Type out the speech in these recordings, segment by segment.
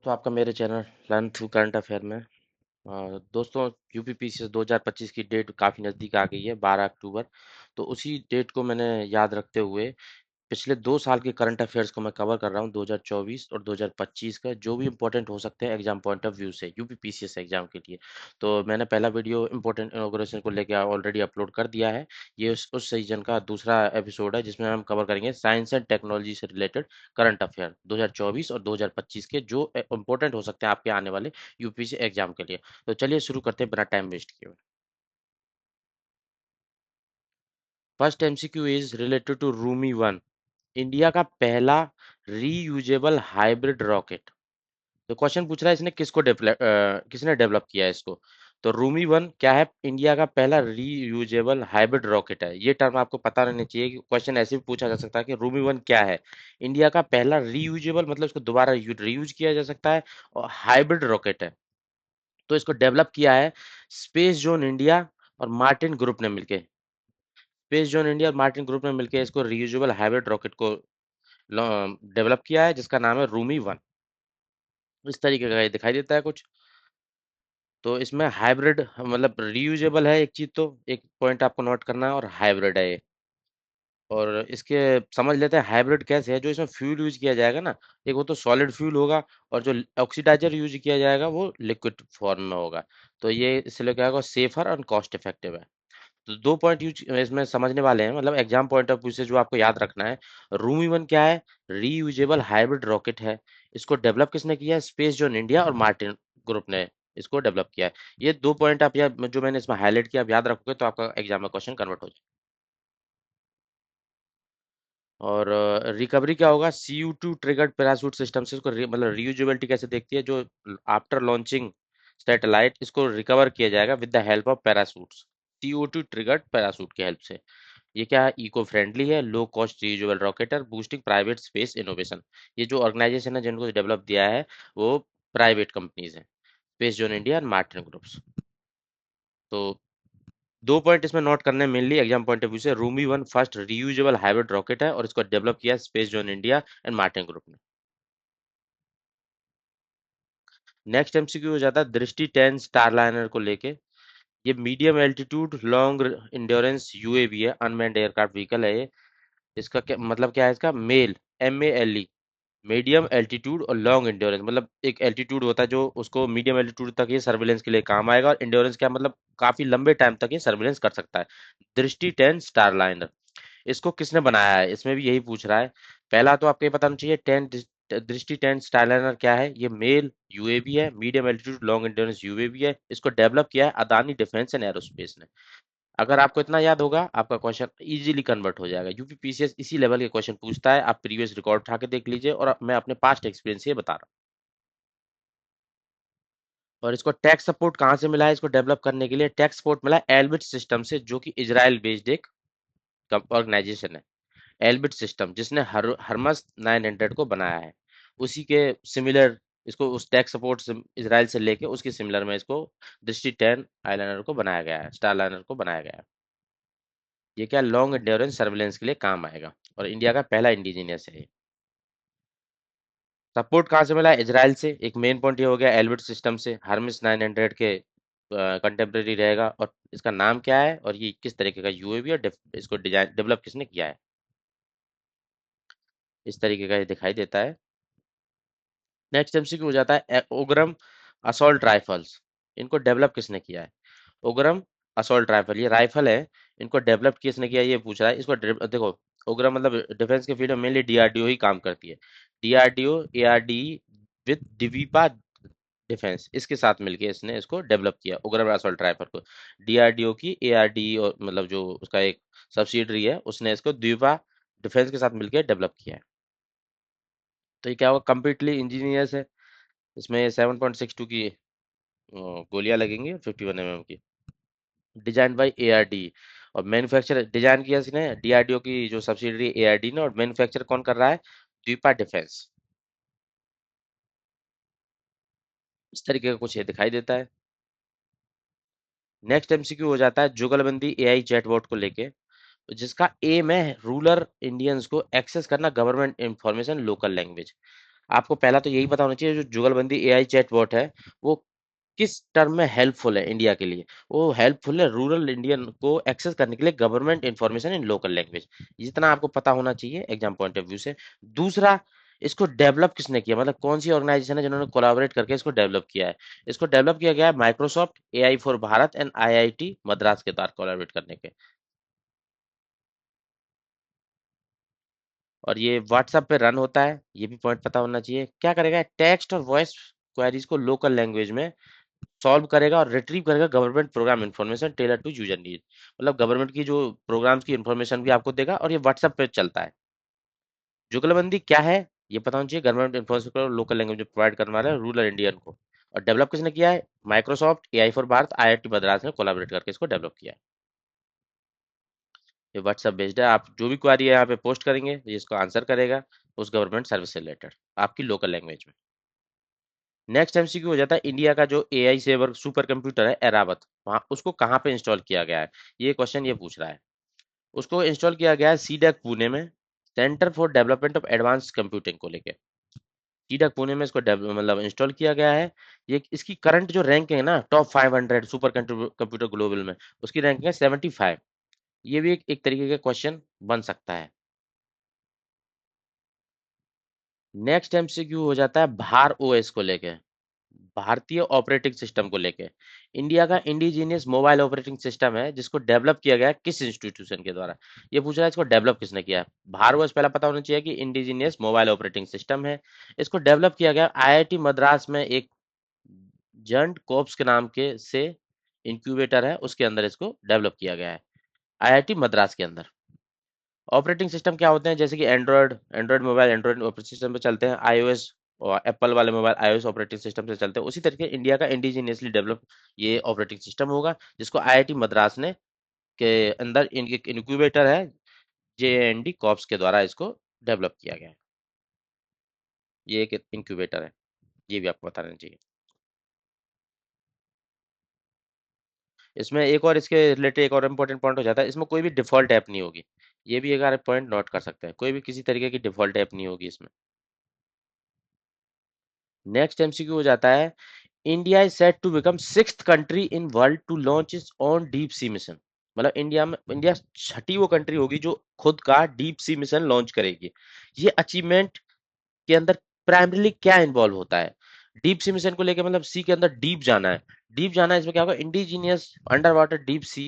दोस्तों, आपका मेरे channel learn through current affair में दोस्तों, यूपीपीसीएस 2025 की डेट काफ़ी नज़दीक आ गई है, 12 अक्टूबर। तो उसी डेट को मैंने याद रखते हुए पिछले 2 साल के करंट अफेयर्स को मैं कवर कर रहा हूँ, 2024 और 2025 का, जो भी इंपॉर्टेंट हो सकते हैं एग्जाम पॉइंट ऑफ व्यू से यूपीपीसीएस एग्जाम के लिए। तो मैंने पहला वीडियो इंपॉर्टेंट इनॉग्रेशन को लेकर ऑलरेडी अपलोड कर दिया है। ये उस सीजन का दूसरा एपिसोड है, जिसमें हम कवर करेंगे साइंस एंड टेक्नोलॉजी से रिलेटेड करंट अफेयर 2024 और 2025 के, जो इंपॉर्टेंट हो सकते हैं आपके आने वाले यूपीसी एग्जाम के लिए। तो चलिए शुरू करते हैं बिना टाइम वेस्ट किए। First MCQ is related to Rhumi one, India का पहला रीयूजेबल हाइब्रिड रॉकेट। तो क्वेश्चन पूछ रहा है इसने किसने डेवलप किया है इसको। तो रूमी वन क्या है? इंडिया का पहला रीयूजेबल हाइब्रिड रॉकेट है। ये टर्म आपको पता रहना चाहिए कि क्वेश्चन ऐसे भी पूछा जा सकता है कि रूमी वन क्या है। इंडिया का पहला रीयूजेबल मतलब इसको दोबारा रीयूज किया जा सकता है, और हाइब्रिड रॉकेट है। तो इसको डेवलप किया है स्पेस जोन इंडिया और मार्टिन ग्रुप ने मिलके। स्पेस जोन इंडिया और मार्टिन ग्रुप ने मिलकर इसको रीयूजेबल हाइब्रिड रॉकेट को डेवलप किया है, जिसका नाम है रूमी वन। इस तरीके का ये दिखाई देता है कुछ। तो इसमें हाइब्रिड मतलब रीयूजेबल है एक चीज, तो एक पॉइंट आपको नोट करना है, और हाइब्रिड है ये। और इसके समझ लेते हैं हाइब्रिड कैसे है। जो इसमें फ्यूल यूज किया जाएगा ना, एक वो तो सॉलिड फ्यूल होगा, और जो ऑक्सीडाइजर यूज किया जाएगा वो लिक्विड फॉर्म में होगा। तो ये इसलिए क्या होगा, सेफर और कॉस्ट इफेक्टिव है। तो 2 पॉइंट यूज इसमें समझने वाले हैं, मतलब एग्जाम पॉइंट ऑफ व्यू से जो आपको याद रखना है। रूमी वन क्या है? रीयूजेबल हाइब्रिड रॉकेट है। इसको डेवलप किसने किया है? स्पेस जोन इंडिया और मार्टिन ग्रुप ने इसको डेवलप किया है। ये 2 पॉइंट आप जो मैंने इसमें हाईलाइट किया, आप याद रखोगे तो आपका एग्जाम में क्वेश्चन कन्वर्ट हो जाए। और रिकवरी क्या होगा? CO2 ट्रिगर्ड पैराशूट सिस्टम से इसको मतलब रीयूजेबिलिटी कैसे देखती है, जो आफ्टर लॉन्चिंग सैटेलाइट इसको रिकवर किया जाएगा with the help of parachutes. CO2 triggered parachute की हेल्प से। ये क्या है? इको फ्रेंडली है, low cost reusable rocket, boosting private space innovation. ये जो ऑर्गेनाइजेशन है जिनको डेवलप दिया है, वो प्राइवेट कंपनीज हैं, स्पेस जोन इंडिया और मार्टिन ग्रुप्स। तो 2 पॉइंट इसमें नोट करने हैं mainly exam point of view से। Rhumi one first reusable hybrid rocket है, और इसको डेवलप किया space zone India and Martin group ने। नेक्स्ट एमसीक्यू हो जाता है दृष्टि 10 स्टारलाइनर को लेके। ये medium altitude long endurance UAV है, अनमैन्ड एयरक्राफ्ट व्हीकल है ये। इसका क्या मतलब, क्या है इसका? मेल, MALE, मीडियम एल्टीट्यूड और लॉन्ग इंड्योरेंस। मतलब एक एल्टीट्यूड होता है जो उसको मीडियम एल्टीट्यूड तक ये सर्विलेंस के लिए काम आएगा, और इंड्योरेंस क्या मतलब, काफी लंबे टाइम तक ये सर्विलेंस कर सकता है। दृष्टि 10 स्टारलाइनर, इसको किसने बनाया है, इसमें भी यही पूछ रहा है। पहला तो आपको ये बताना चाहिए, दृष्टि 10 स्टारलाइनर क्या है। ये मेल यूएवी है, medium altitude long endurance UAV है। इसको डेवलप किया है अदानी डिफेंस एंड एरोस्पेस ने। अगर आपको इतना याद होगा, आपका क्वेश्चन इजीली कन्वर्ट हो जाएगा। यूपीपीसीएस इसी लेवल के क्वेश्चन पूछता है, आप प्रीवियस रिकॉर्ड उठा के देख लीजिए, और मैं अपने पास्ट एक्सपीरियंस से बता रहा हूँ। और इसको टैक्स सपोर्ट कहाँ से मिला है? इसको डेवलप करने के लिए टैक्स सपोर्ट मिला है एल्बिट सिस्टम से, जो कि इजराइल बेस्ड एक ऑर्गेनाइजेशन है। एल्बिट सिस्टम, जिसने हरमस 900 को बनाया है, उसी के सिमिलर इसको उस टैक्स सपोर्ट से इसराइल से लेके उसकी सिमिलर में इसको दृष्टि 10 आईलाइनर को बनाया गया है, स्टार लाइनर को बनाया गया है। ये क्या, लॉन्ग एंड्योरेंस सर्विलेंस के लिए काम आएगा, और इंडिया का पहला इंडिजीनियस है ये। सपोर्ट कहाँ से मिला है? इजराइल से। एक मेन पॉइंट ये हो गया, एल्बिट सिस्टम से हर्मिस 900 के कंटेम्प्रेरी रहेगा। और इसका नाम क्या है, और ये किस तरीके का यूएवी, और इसको डिजाइन डेवलप किसने किया है, इस तरीके का ये दिखाई देता है। नेक्स्ट एमसीक्यू हो जाता है ओग्रम असॉल्ट राइफल्स। इनको डेवलप किसने किया है? ओग्रम असॉल्ट राइफल, ये राइफल है, इनको डेवलप किसने किया है ये पूछ रहा है। इसको देखो, ओग्रम मतलब डिफेंस के फील्ड में मेनली डीआरडीओ ही काम करती है। डीआरडीओ, एआरडी विद डिवीपा डिफेंस, इसके साथ मिलके इसने इसको डेवलप किया उग्रम असॉल्ट राइफल को। डीआरडीओ की एआरडी और मतलब जो उसका एक सब्सिडरी है, उसने इसको द्वीपा डिफेंस के साथ मिलकर डेवलप किया है। तो ये क्या होगा, कंप्लीटली इंजीनियर्स है। इसमें 7.62 की गोलियां लगेंगी, 51 की। डिजाइन बाय एआरडी, और मैन्युफैक्चर डिजाइन किया इसने डीआरडीओ की जो सब्सिडरी एआरडी ने, और मैन्युफैक्चर कौन कर रहा है? द्वीपा डिफेंस। इस तरीके का कुछ ये दिखाई देता है। नेक्स्ट एमसीक्यू हो जाता है जुगलबंदी एआई चैटबॉट को लेके, जिसका एम है रूरल इंडियंस को एक्सेस करना गवर्नमेंट इंफॉर्मेशन लोकल लैंग्वेज। आपको पहला तो यही पता होना चाहिए जो जुगलबंदी एआई चैटबॉट है वो किस टर्म में हेल्पफुल है इंडिया के लिए। वो हेल्पफुल है रूरल इंडियन को एक्सेस करने के लिए government information in local language. जितना आपको पता होना चाहिए एग्जाम पॉइंट ऑफ व्यू से। दूसरा, इसको डेवलप किसने किया, मतलब कौन सी ऑर्गेनाइजेशन है जिन्होंने कोलैबोरेट करके इसको डेवलप किया है। इसको डेवलप किया गया है Microsoft, AI for Bharat and IIT Madras के साथ कोलैबोरेट करने के। और ये व्हाट्सएप पे रन होता है, ये भी पॉइंट पता होना चाहिए। क्या करेगा, टेक्स्ट और वॉइस क्वेरीज को लोकल लैंग्वेज में सॉल्व करेगा और रिट्रीव करेगा government programme information tailor to user need. मतलब गवर्नमेंट की जो प्रोग्राम्स की इन्फॉर्मेशन भी आपको देगा, और ये व्हाट्सएप पे चलता है। जुगलबंदी क्या है, ये पता होना चाहिए। गवर्नमेंट इन्फॉर्मेशन को लोकल लैंग्वेज में प्रोवाइड करने वाला है रूरल इंडियन को। और डेवलप किसने किया है, Microsoft, AI for Bharat, IIT Madras ने कोलैबोरेट करके इसको डेवलप किया है। ये व्हाट्सएप बेस्ड है, आप जो भी क्वेरी है यहाँ पे पोस्ट करेंगे ये इसको आंसर करेगा उस गवर्नमेंट सर्विस से रिलेटेड आपकी लोकल लैंग्वेज में। नेक्स्ट एमसीक्यू हो जाता है, इंडिया का जो एआई सेवर सुपर कंप्यूटर है एरावत, वहाँ उसको कहाँ पे इंस्टॉल किया गया है। ये क्वेश्चन ये पूछ रहा है। उसको इंस्टॉल किया गया है सीडैक पुणे में, centre for development of advance computing को लेके। सीडैक पुणे में इसको मतलब इंस्टॉल किया गया है। ये इसकी करंट जो रैंक है ना टॉप 500 सुपर कंप्यूटर ग्लोबल में, उसकी रैंक है 75। ये भी एक तरीके का क्वेश्चन बन सकता है। नेक्स्ट एमसीक्यू हो जाता है भार ओएस को लेके, भारतीय ऑपरेटिंग सिस्टम को लेके। इंडिया का इंडिजीनियस मोबाइल ऑपरेटिंग सिस्टम है जिसको डेवलप किया गया है किस इंस्टीट्यूशन के द्वारा। ये पूछ रहा है इसको डेवलप किसने किया है। भार ओएस पहला पता होना चाहिए कि इंडिजीनियस मोबाइल ऑपरेटिंग सिस्टम है। इसको डेवलप किया गया आईआईटी मद्रास में, एक जंट कोप्स के नाम के से इंक्यूबेटर है उसके अंदर इसको डेवलप किया गया है, आईआईटी मद्रास के अंदर। ऑपरेटिंग सिस्टम क्या होते हैं, जैसे कि Android Android mobile Android operating system पे चलते हैं, आईओएस और एप्पल वाले मोबाइल आईओएस ऑपरेटिंग सिस्टम से चलते हैं। उसी तरीके इंडिया का इंडिजीनियसली डेवलप ये ऑपरेटिंग सिस्टम होगा जिसको आईआईटी मद्रास ने के अंदर एक इनक्यूबेटर है जेएनडी कॉर्प्स के द्वारा इसको डेवलप किया गया है। ये एक इंक्यूबेटर है, ये भी आपको बताना चाहिए। इसमें एक और इसके रिलेटेड एक और इम्पोर्टेंट पॉइंट हो जाता है, इसमें कोई भी डिफॉल्ट ऐप नहीं होगी। ये भी एक आर पॉइंट नोट कर सकते हैं, कोई भी किसी तरीके की डिफॉल्ट ऐप नहीं होगी इसमें। नेक्स्ट एमसीक्यू हो जाता है, India is set to become sixth country in world to launch its own deep sea mission. मतलब इंडिया छठी वो कंट्री होगी जो खुद का डीप सी मिशन लॉन्च करेगी। ये अचीवमेंट के अंदर प्राइमरीली क्या इन्वॉल्व होता है। डीप सी मिशन को लेकर मतलब सी के अंदर डीप जाना है। डीप जाना है, इसमें क्या होगा, indigenous under water deep sea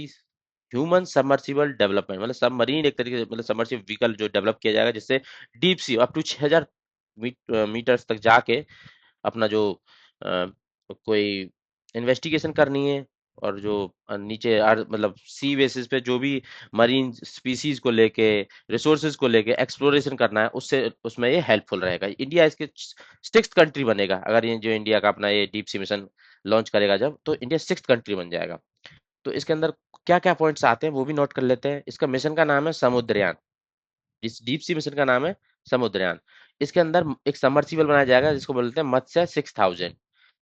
human submersible development, मतलब सबमरीन एक तरीके से, मतलब सबमर्सिबल व्हीकल जो डेवलप किया जाएगा जिससे deep sea up to 6000 metres तक जाके अपना जो अ, कोई इन्वेस्टिगेशन करनी है। और जो नीचे मतलब सी बेसिस पे जो भी मरीन स्पीसीज को लेके रिसोर्सेज को लेके एक्सप्लोरेशन करना है, उससे उसमें ये हेल्पफुल रहेगा। इंडिया इसके सिक्स्थ कंट्री बनेगा अगर ये जो इंडिया का अपना ये डीप सी मिशन लॉन्च करेगा जब, तो इंडिया सिक्स्थ कंट्री बन जाएगा। तो इसके अंदर क्या क्या पॉइंट्स आते हैं वो भी नोट कर लेते हैं। इसका मिशन का नाम है समुद्रयान, इस डीप सी मिशन का नाम है समुद्रयान। इसके अंदर एक सबमर्सिबल बनाया जाएगा जिसको बोलते हैं मत्स्य 6000,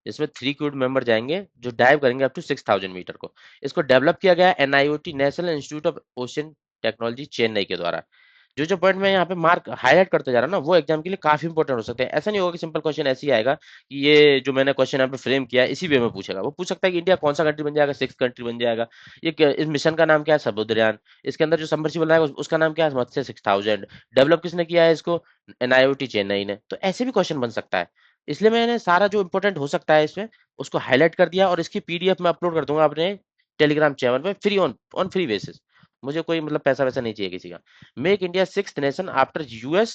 जिसमें 3 क्रूड मेंबर जाएंगे जो डाइव करेंगे अप टू 6000 मीटर को। इसको डेवलप किया गया है NIOT national institute of ocean technology Chennai के द्वारा। जो जो पॉइंट मैं यहाँ पे मार्क हाईलाइट करते जा रहा हूँ ना वो एग्जाम के लिए काफी इंपॉर्टेंट हो सकते हैं। ऐसा नहीं होगा कि सिंपल क्वेश्चन ऐसे ही आएगा कि ये जो मैंने क्वेश्चन यहाँ पे फ्रेम किया है इसी वे में पूछेगा। वो पूछ सकता है कि इंडिया कौन सा कंट्री बन जाएगा, सिक्स कंट्री बन जाएगा। इस मिशन का नाम क्या है, समुद्रयान। इसके अंदर जो सबमर्सिबल आएगा उसका नाम क्या है, मत्स्य 6000। डेवलप किसने किया है इसको, एनआईओटी चेन्नई ने। तो ऐसे भी क्वेश्चन बन सकता है। इसलिए मैंने सारा जो इंपॉर्टेंट हो सकता है इसमें उसको हाईलाइट कर दिया, और इसकी पीडीएफ में अपलोड कर दूंगा अपने टेलीग्राम चैनल पे फ्री ऑन फ्री बेसिस। मुझे कोई मतलब पैसा वैसा नहीं चाहिए किसी का। Make India sixth nation after US,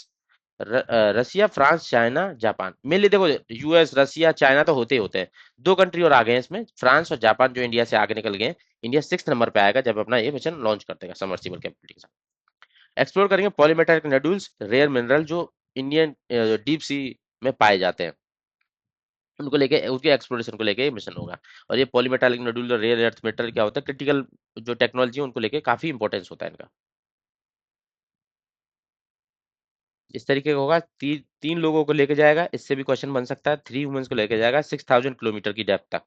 Russia, France, China, Japan. Mainly देखो यूएस रसिया चाइना तो होते ही होते हैं, दो कंट्री और आ गए हैं इसमें, फ्रांस और जापान जो इंडिया से आगे निकल गए। इंडिया सिक्स नंबर पे आएगा जब अपना ये मिशन लॉन्च कर देगा सबमर्सिबल कैपेबिलिटी के साथ। एक्सप्लोर करेंगे पॉलीमेटालिक नोड्यूल्स रेयर मिनरल जो इंडियन डीप सी में पाए जाते हैं, उनको लेके उसके एक्सप्लोरेशन को लेके मिशन होगा। और ये polymetallic nodule rare earth metal क्या होता है, क्रिटिकल जो टेक्नोलॉजी है उनको लेके काफी इंपॉर्टेंस होता है इनका। इस तरीके का होगा, तीन लोगों को लेके जाएगा, इससे भी क्वेश्चन बन सकता है। 3 वुमेन्स को लेके जाएगा 6000 किलोमीटर की डेप्थ तक।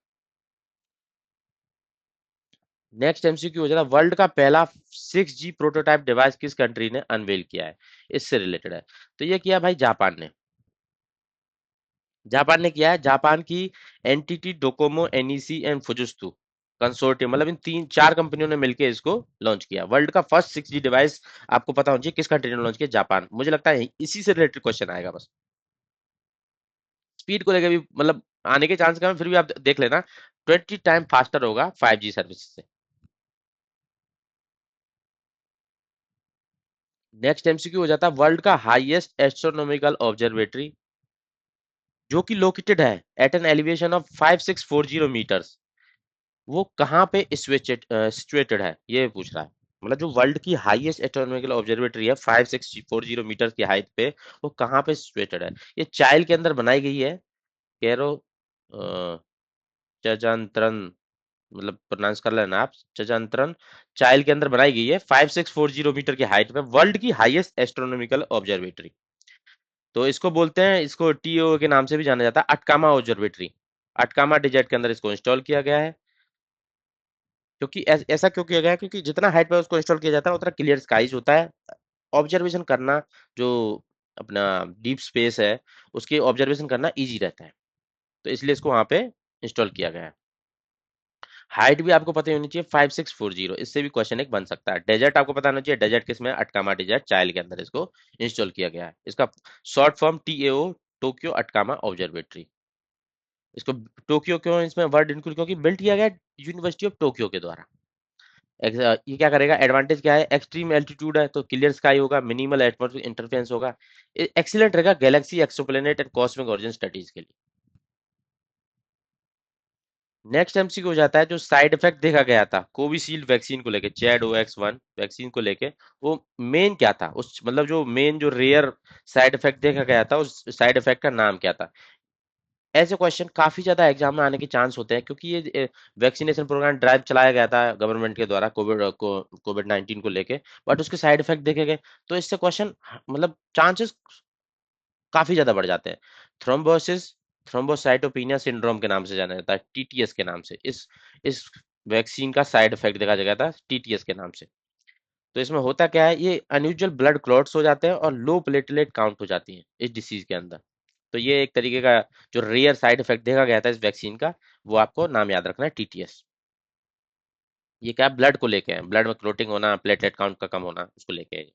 नेक्स्ट एमसीक्यू हो जाएगा, वर्ल्ड का पहला 6G प्रोटोटाइप डिवाइस किस कंट्री ने अनवेल किया है, इससे रिलेटेड है। तो ये किया भाई जापान ने। जापान ने किया है, जापान की NTT Docomo NEC and Fujitsu consortium, मतलब इन तीन चार कंपनियों ने मिलकर इसको लॉन्च किया। वर्ल्ड का फर्स्ट 6G डिवाइस आपको पता होना चाहिए किस कंट्री ने लॉन्च किया, जापान। मुझे लगता है इसी से रिलेटेड क्वेश्चन आएगा बस। स्पीड को लेकर भी मतलब आने के चांस कम है, फिर भी आप देख लेना 20 टाइम फास्टर होगा 5G सर्विस से। नेक्स्ट एमसीक्यू हो जाता है, वर्ल्ड का हाईएस्ट एस्ट्रोनॉमिकल ऑब्जर्वेटरी जो कि लोकेटेड है at an elevation of 5640 metres, वो कहाँ पे सिचुएटेड है, ये पूछ रहा है। मतलब जो वर्ल्ड की हाईएस्ट एस्ट्रोनॉमिकल ऑब्जर्वेटरी है 5640 मीटर्स की हाइट पे, वो कहाँ पे सिचुएटेड है। ये चाइल के अंदर बनाई गई है, कैरो चजांत्रन, मतलब प्रोनाउंस कर लेना आप, चजांत्रन चाइल के अंदर बनाई गई है 5640 मीटर की हाइट पे, वर्ल्ड की हाईएस्ट एस्ट्रोनॉमिकल ऑब्जर्वेटरी। तो इसको बोलते हैं, इसको टीओ के नाम से भी जाना जाता है, अटकामा ऑब्जर्वेटरी। अटकामा डिजर्ट के अंदर इसको इंस्टॉल किया गया है। क्योंकि ऐसा क्यों किया गया है, क्योंकि जितना हाइट पे उसको इंस्टॉल किया जाता है उतना क्लियर स्काईज होता है। ऑब्जर्वेशन करना, जो अपना डीप स्पेस है उसकी ऑब्जर्वेशन करना इजी रहता है, तो इसलिए इसको वहां पे इंस्टॉल किया गया है। हाइट भी आपको पता होनी चाहिए 5640, इससे भी क्वेश्चन एक बन सकता है। डेजर्ट आपको पता होना चाहिए, डेजर्ट किसमें, अटकामा डेजर्ट चाइल्ड के अंदर इसको इंस्टॉल किया गया है। इसका short form TAO, Tokyo अटकामा observatory. इसको टोक्यो क्यों इसमें वर्ड इंक्लूड, क्योंकि बिल्ड किया गया यूनिवर्सिटी ऑफ टोक्यो के द्वारा। ये क्या करेगा, एडवांटेज क्या है, एक्सट्रीम एल्टीट्यूड है तो क्लियर स्काई होगा, मिनिमल एटमॉस्फेरिक इंटरफेरेंस होगा, एक्सीलेंट रहेगा Galaxy exoplanet and cosmic origin studies के लिए। नेक्स्ट एमसीक्यू हो जाता है, जो साइड इफेक्ट देखा गया था कोविशील्ड वैक्सीन को लेके, ZOX1 वैक्सीन को लेके, वो मेन क्या था, उस मतलब जो मेन जो रेयर साइड इफेक्ट देखा गया था, उस साइड इफेक्ट का नाम क्या था। ऐसे क्वेश्चन काफी ज्यादा एग्जाम में आने के चांस होते हैं, क्योंकि ये वैक्सीनेशन प्रोग्राम ड्राइव चलाया गया था गवर्नमेंट के द्वारा कोविड 19 को लेके, बट उसके साइड इफेक्ट देखे गए, तो इससे क्वेश्चन मतलब चांसेस काफी ज्यादा बढ़ जाते हैं। थ्रोम्बोसिस थ्रोम्बोसाइटोपिनिया सिंड्रोम के नाम से जाना जाता है, TTS के नाम से, इस वैक्सीन का साइड इफेक्ट देखा गया था TTS के नाम से। तो इसमें होता क्या है, ये अनयूजुअल ब्लड क्लॉट्स हो जाते हैं और लो प्लेटलेट काउंट हो जाती है इस डिसीज के अंदर। तो ये एक तरीके का जो रेयर साइड इफेक्ट देखा गया था इस वैक्सीन का, वो आपको नाम याद रखना है, TTS। ये क्या ब्लड को लेके है, ब्लड में क्लोटिंग होना, प्लेटलेट काउंट का कम होना, उसको लेके है।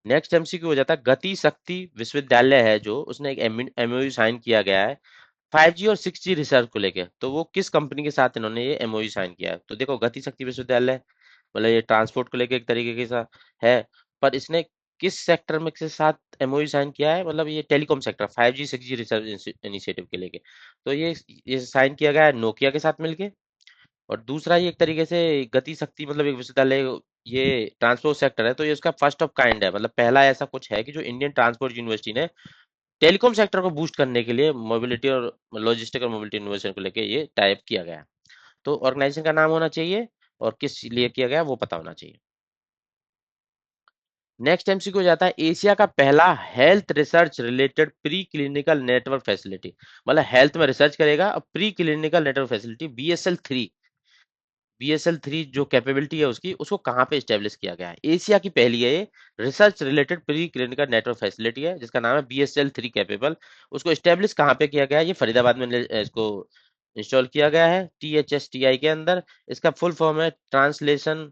नेक्स्ट एमसीक्यू हो जाता है, गति शक्ति विश्वविद्यालय है जो, उसने एक MOU साइन किया गया है 5G और 6G रिसर्च को लेके, तो वो किस कंपनी के साथ इन्होंने ये MOU साइन किया है। तो देखो गति शक्ति विश्वविद्यालय, मतलब ये ट्रांसपोर्ट को लेके एक तरीके के साथ है, पर इसने किस सेक्टर में के साथ MOU साइन किया है, मतलब ये telecom sector 5G 6G research initiative के लेके। तो ये साइन किया गया है नोकिया के साथ मिलके। और दूसरा ये एक तरीके से गति शक्ति मतलब एक विश्वविद्यालय, ये ट्रांसपोर्ट सेक्टर है, तो ये उसका फर्स्ट ऑफ काइंड है, मतलब पहला ऐसा कुछ है कि जो इंडियन ट्रांसपोर्ट यूनिवर्सिटी ने टेलीकॉम सेक्टर को बूस्ट करने के लिए मोबिलिटी और लॉजिस्टिक और मोबिलिटी इनोवेशन को लेके ये टाइप किया गया। तो ऑर्गेनाइजेशन का नाम होना चाहिए और किस लिए किया गया वो पता होना चाहिए। नेक्स्ट MCक्यू हो जाता है, एशिया का पहला health research related pre clinical network facility, मतलब हेल्थ में रिसर्च करेगा और pre clinical network facility BSL 3 जो कैपेबिलिटी है उसकी, उसको कहाँ पे स्टेब्लिश किया गया है, एशिया की पहली है ये research related pre clinical network facility है जिसका नाम है BSL 3 कैपेबल। उसको स्टेब्लिश कहाँ पे किया गया है, ये फरीदाबाद में इसको इंस्टॉल किया गया है THSTI के अंदर। इसका फुल फॉर्म है translation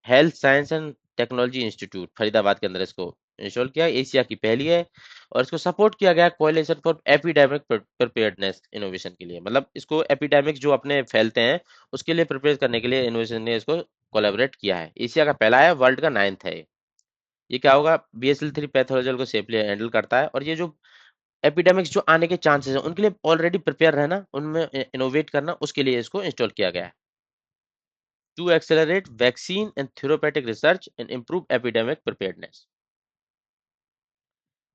health science and technology institute, Faridabad के अंदर इसको इंस्टॉल किया, एशिया की पहली है। और इसको सपोर्ट किया गया कोalition फॉर एपिडेमिक प्रिपेयर्डनेस इनोवेशन के लिए, मतलब इसको एपिडेमिक जो अपने फैलते हैं उसके लिए प्रिपेयर करने के लिए इनोवेशन ने इसको कोलैबोरेट किया है। एशिया का पहला है, वर्ल्ड का 9th है ये क्या होगा, BSL 3 पैथोलॉजिकल को सेफली हैंडल करता है, और ये जो एपिडेमिक्स जो आने के चांसेस हैं उनके लिए ऑलरेडी प्रिपेयर रहना, उनमें इनोवेट करना, उसके लिए इसको इंस्टॉल किया गया है to accelerate vaccine and therapeutic research and improve epidemic preparedness।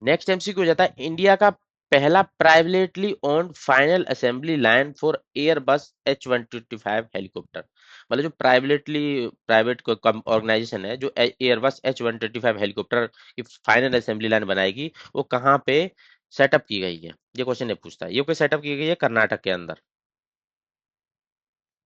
Next MCQ हो जाता है, इंडिया का पहला privately owned final assembly line for Airbus H125 helicopter, मतलब जो प्राइवेट ऑर्गेनाइजेशन है जो एयरबस H125 हेलीकॉप्टर की फाइनल असेंबली लाइन बनाएगी, वो कहाँ पे सेटअप की गई है, ये क्वेश्चन ये पूछता है। ये कोई सेटअप की गई है कर्नाटक के अंदर,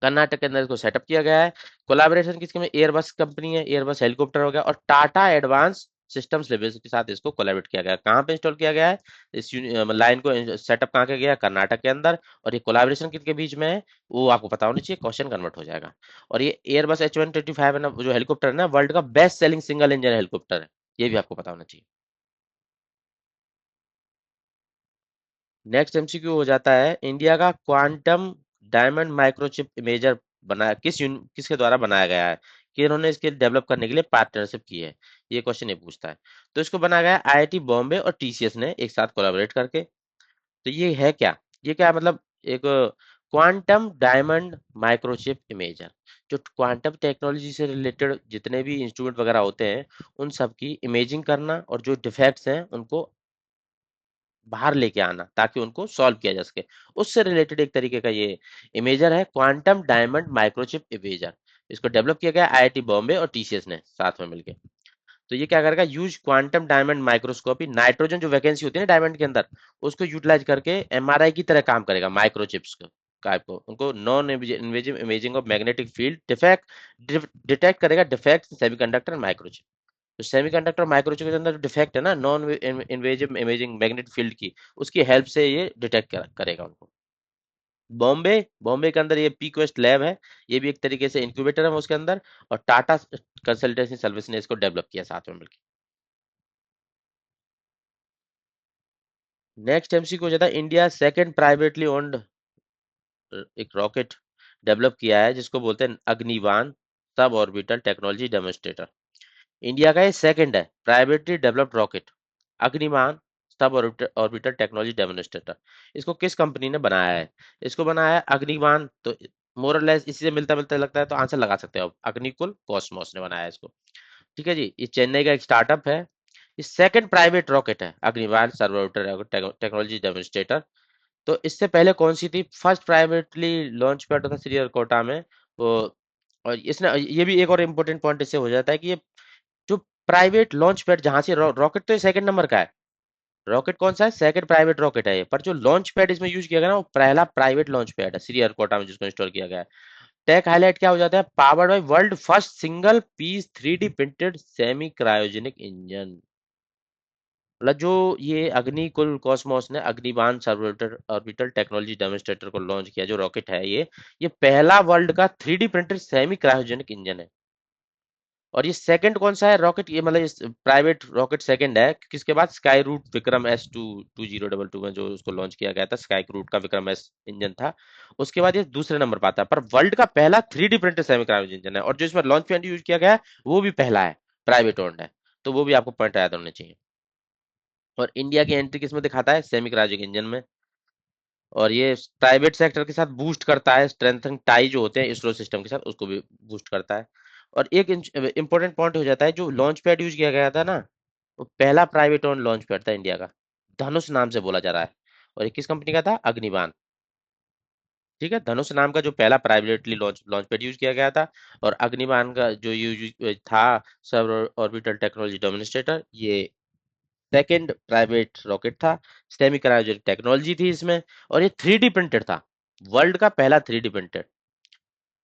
कर्नाटक के अंदर इसको सेटअप किया गया है। कोलैबोरेशन किसके में, एयरबस कंपनी है, एयरबस हेलीकॉप्टर हो गया, और टाटा एडवांस सिस्टम्स लेवल्स के साथ इसको कोलैबोरेट किया गया है। कहाँ पे इंस्टॉल किया गया है? इस लाइन को सेटअप कहाँ किया गया है? कर्नाटक के अंदर। और ये कोलैबोरेशन किनके बीच में है? वो आपको पता होना चाहिए, क्वेश्चन कन्वर्ट हो जाएगा। और ये एयरबस H125 है ना, जो हेलीकॉप्टर है ना, वर्ल्ड का best selling single engine helicopter है। ये भी आपको पता होना चाहिए। नेक्स्ट एमसीक्यू हो जाता है, इंडिया का क्वांटम डायमंड माइक्रोचिप इमेजर बनाया किसके द्वारा बनाया गया है, कि इन्होंने इसके डेवलप करने के लिए पार्टनरशिप की है। ये क्वेश्चन ये पूछता है। तो इसको बनाया गया आईआईटी बॉम्बे और टीसीएस ने एक साथ कोलैबोरेट करके। तो ये है क्या? ये क्या मतलब, एक क्वांटम डायमंड माइक्रोचिप इमेजर, जो क्वांटम टेक्नोलॉजी से रिलेटेड जितने भी इंस्ट्रूमेंट वगैरह होते हैं, उन सब की इमेजिंग करना और जो डिफेक्ट्स हैं उनको बाहर लेके आना ताकि उनको सॉल्व किया जा सके, उससे रिलेटेड एक तरीके का ये इमेजर है, क्वांटम डायमंड माइक्रोचिप इमेजर। इसको डेवलप किया गया आईआईटी बॉम्बे और टीसीएस ने साथ में मिलकर। तो ये क्या करेगा, use quantum diamond microscopy, nitrogen जो वैकेंसी होती है ना डायमंड के अंदर, उसको यूटिलाइज करके एमआरआई की तरह काम करेगा माइक्रोचिप्स को टाइप को, उनको non invasive imaging of magnetic field defect detect करेगा, डिफेक्ट सेमीकंडक्टर माइक्रोचिप। तो सेमीकंडक्टर माइक्रोचिप के अंदर जो डिफेक्ट है ना non invasive imaging magnetic field की, उसकी हेल्प से ये डिटेक्ट करेगा उनको। बॉम्बे बॉम्बे के अंदर ये पी क्वेस्ट लैब है, ये भी एक तरीके से इंक्यूबेटर है उसके अंदर। और टाटा कंसल्टेंसी सर्विस ने इसको डेवलप किया साथ में मिलकर। नेक्स्ट एमसीक्यू हो जाता है, इंडिया सेकंड प्राइवेटली ओन्ड एक रॉकेट डेवलप किया है जिसको बोलते हैं अग्निबान sub orbital technology demonstrator. India का ये सेकंड है privately developed rocket, अग्निमान sub orbital technology demonstrator. इसको किस कंपनी ने बनाया है? इसको बनाया है अग्निमान। तो मोरलेस इसी से मिलता मिलता लगता है, तो आंसर लगा सकते हो आप, अग्निकुल कॉस्मोस ने बनाया है इसको। ठीक है जी, ये चेन्नई का एक स्टार्टअप है। ये सेकंड प्राइवेट रॉकेट है अग्निबान सर्व ऑर्बिटल टेक्नोलॉजी डेमोन्स्ट्रेटर। तो इससे पहले कौन सी थी? फर्स्ट प्राइवेटली लॉन्च पैड था श्रीहरिकोटा में वो। और इसने ये भी एक और इम्पोर्टेंट पॉइंट इससे हो जाता है कि ये जो प्राइवेट लॉन्च पैड जहां से रॉकेट तो ये सेकंड नंबर का है, रॉकेट कौन सा है? सेकंड प्राइवेट रॉकेट है ये, पर जो लॉन्च पैड इसमें यूज किया गया ना वो पहला प्राइवेट लॉन्च पैड है श्रीहरिकोटा में जिसको इंस्टॉल किया गया है। टेक हाईलाइट क्या हो जाता है? Powered by world first single piece 3D printed semi cryogenic engine. मतलब जो ये अग्निकुल कॉस्मोस ने Agnibaan orbiter orbital technology demonstrator को लॉन्च किया, जो रॉकेट है ये पहला वर्ल्ड का 3D printed semi cryogenic engine है। और ये सेकंड कौन सा है रॉकेट? ये मतलब इस प्राइवेट रॉकेट सेकंड है किसके बाद? स्काई रूट विक्रम S22 में जो उसको लॉन्च किया गया था, स्काई रूट का विक्रम एस इंजन था। उसके बाद ये दूसरे नंबर पर आता है, पर वर्ल्ड का पहला 3D printed semi cryogenic engine है। और जो इसमें लॉन्च पैड यूज किया गया है वो भी पहला है, प्राइवेट ओन्ड है। तो वो भी आपको पॉइंट याद होने चाहिए। और इंडिया की एंट्री किसमें दिखाता है? सेमी क्रायोजेनिक इंजन में। और ये प्राइवेट सेक्टर के साथ बूस्ट करता है, स्ट्रेंथन टाई जो होते हैं इसरो सिस्टम के साथ उसको भी बूस्ट करता है। और एक इंपॉर्टेंट पॉइंट हो जाता है, जो लॉन्च पैड यूज किया गया था ना, वो पहला प्राइवेट ओन लॉन्च पैड था इंडिया का, धनुष नाम से बोला जा रहा है। और ये किस कंपनी का था? अग्निबान। ठीक है, धनुष नाम का जो पहला प्राइवेटली लॉन्च पैड यूज किया गया था। और अग्निबान का जो यूज था सब ऑर्बिटल टेक्नोलॉजी डेमोन्स्ट्रेटर, ये सेकंड प्राइवेट रॉकेट था। सेमी क्रायोजेनिक टेक्नोलॉजी थी इसमें। और ये 3D प्रिंटेड था, वर्ल्ड का पहला 3D प्रिंटेड।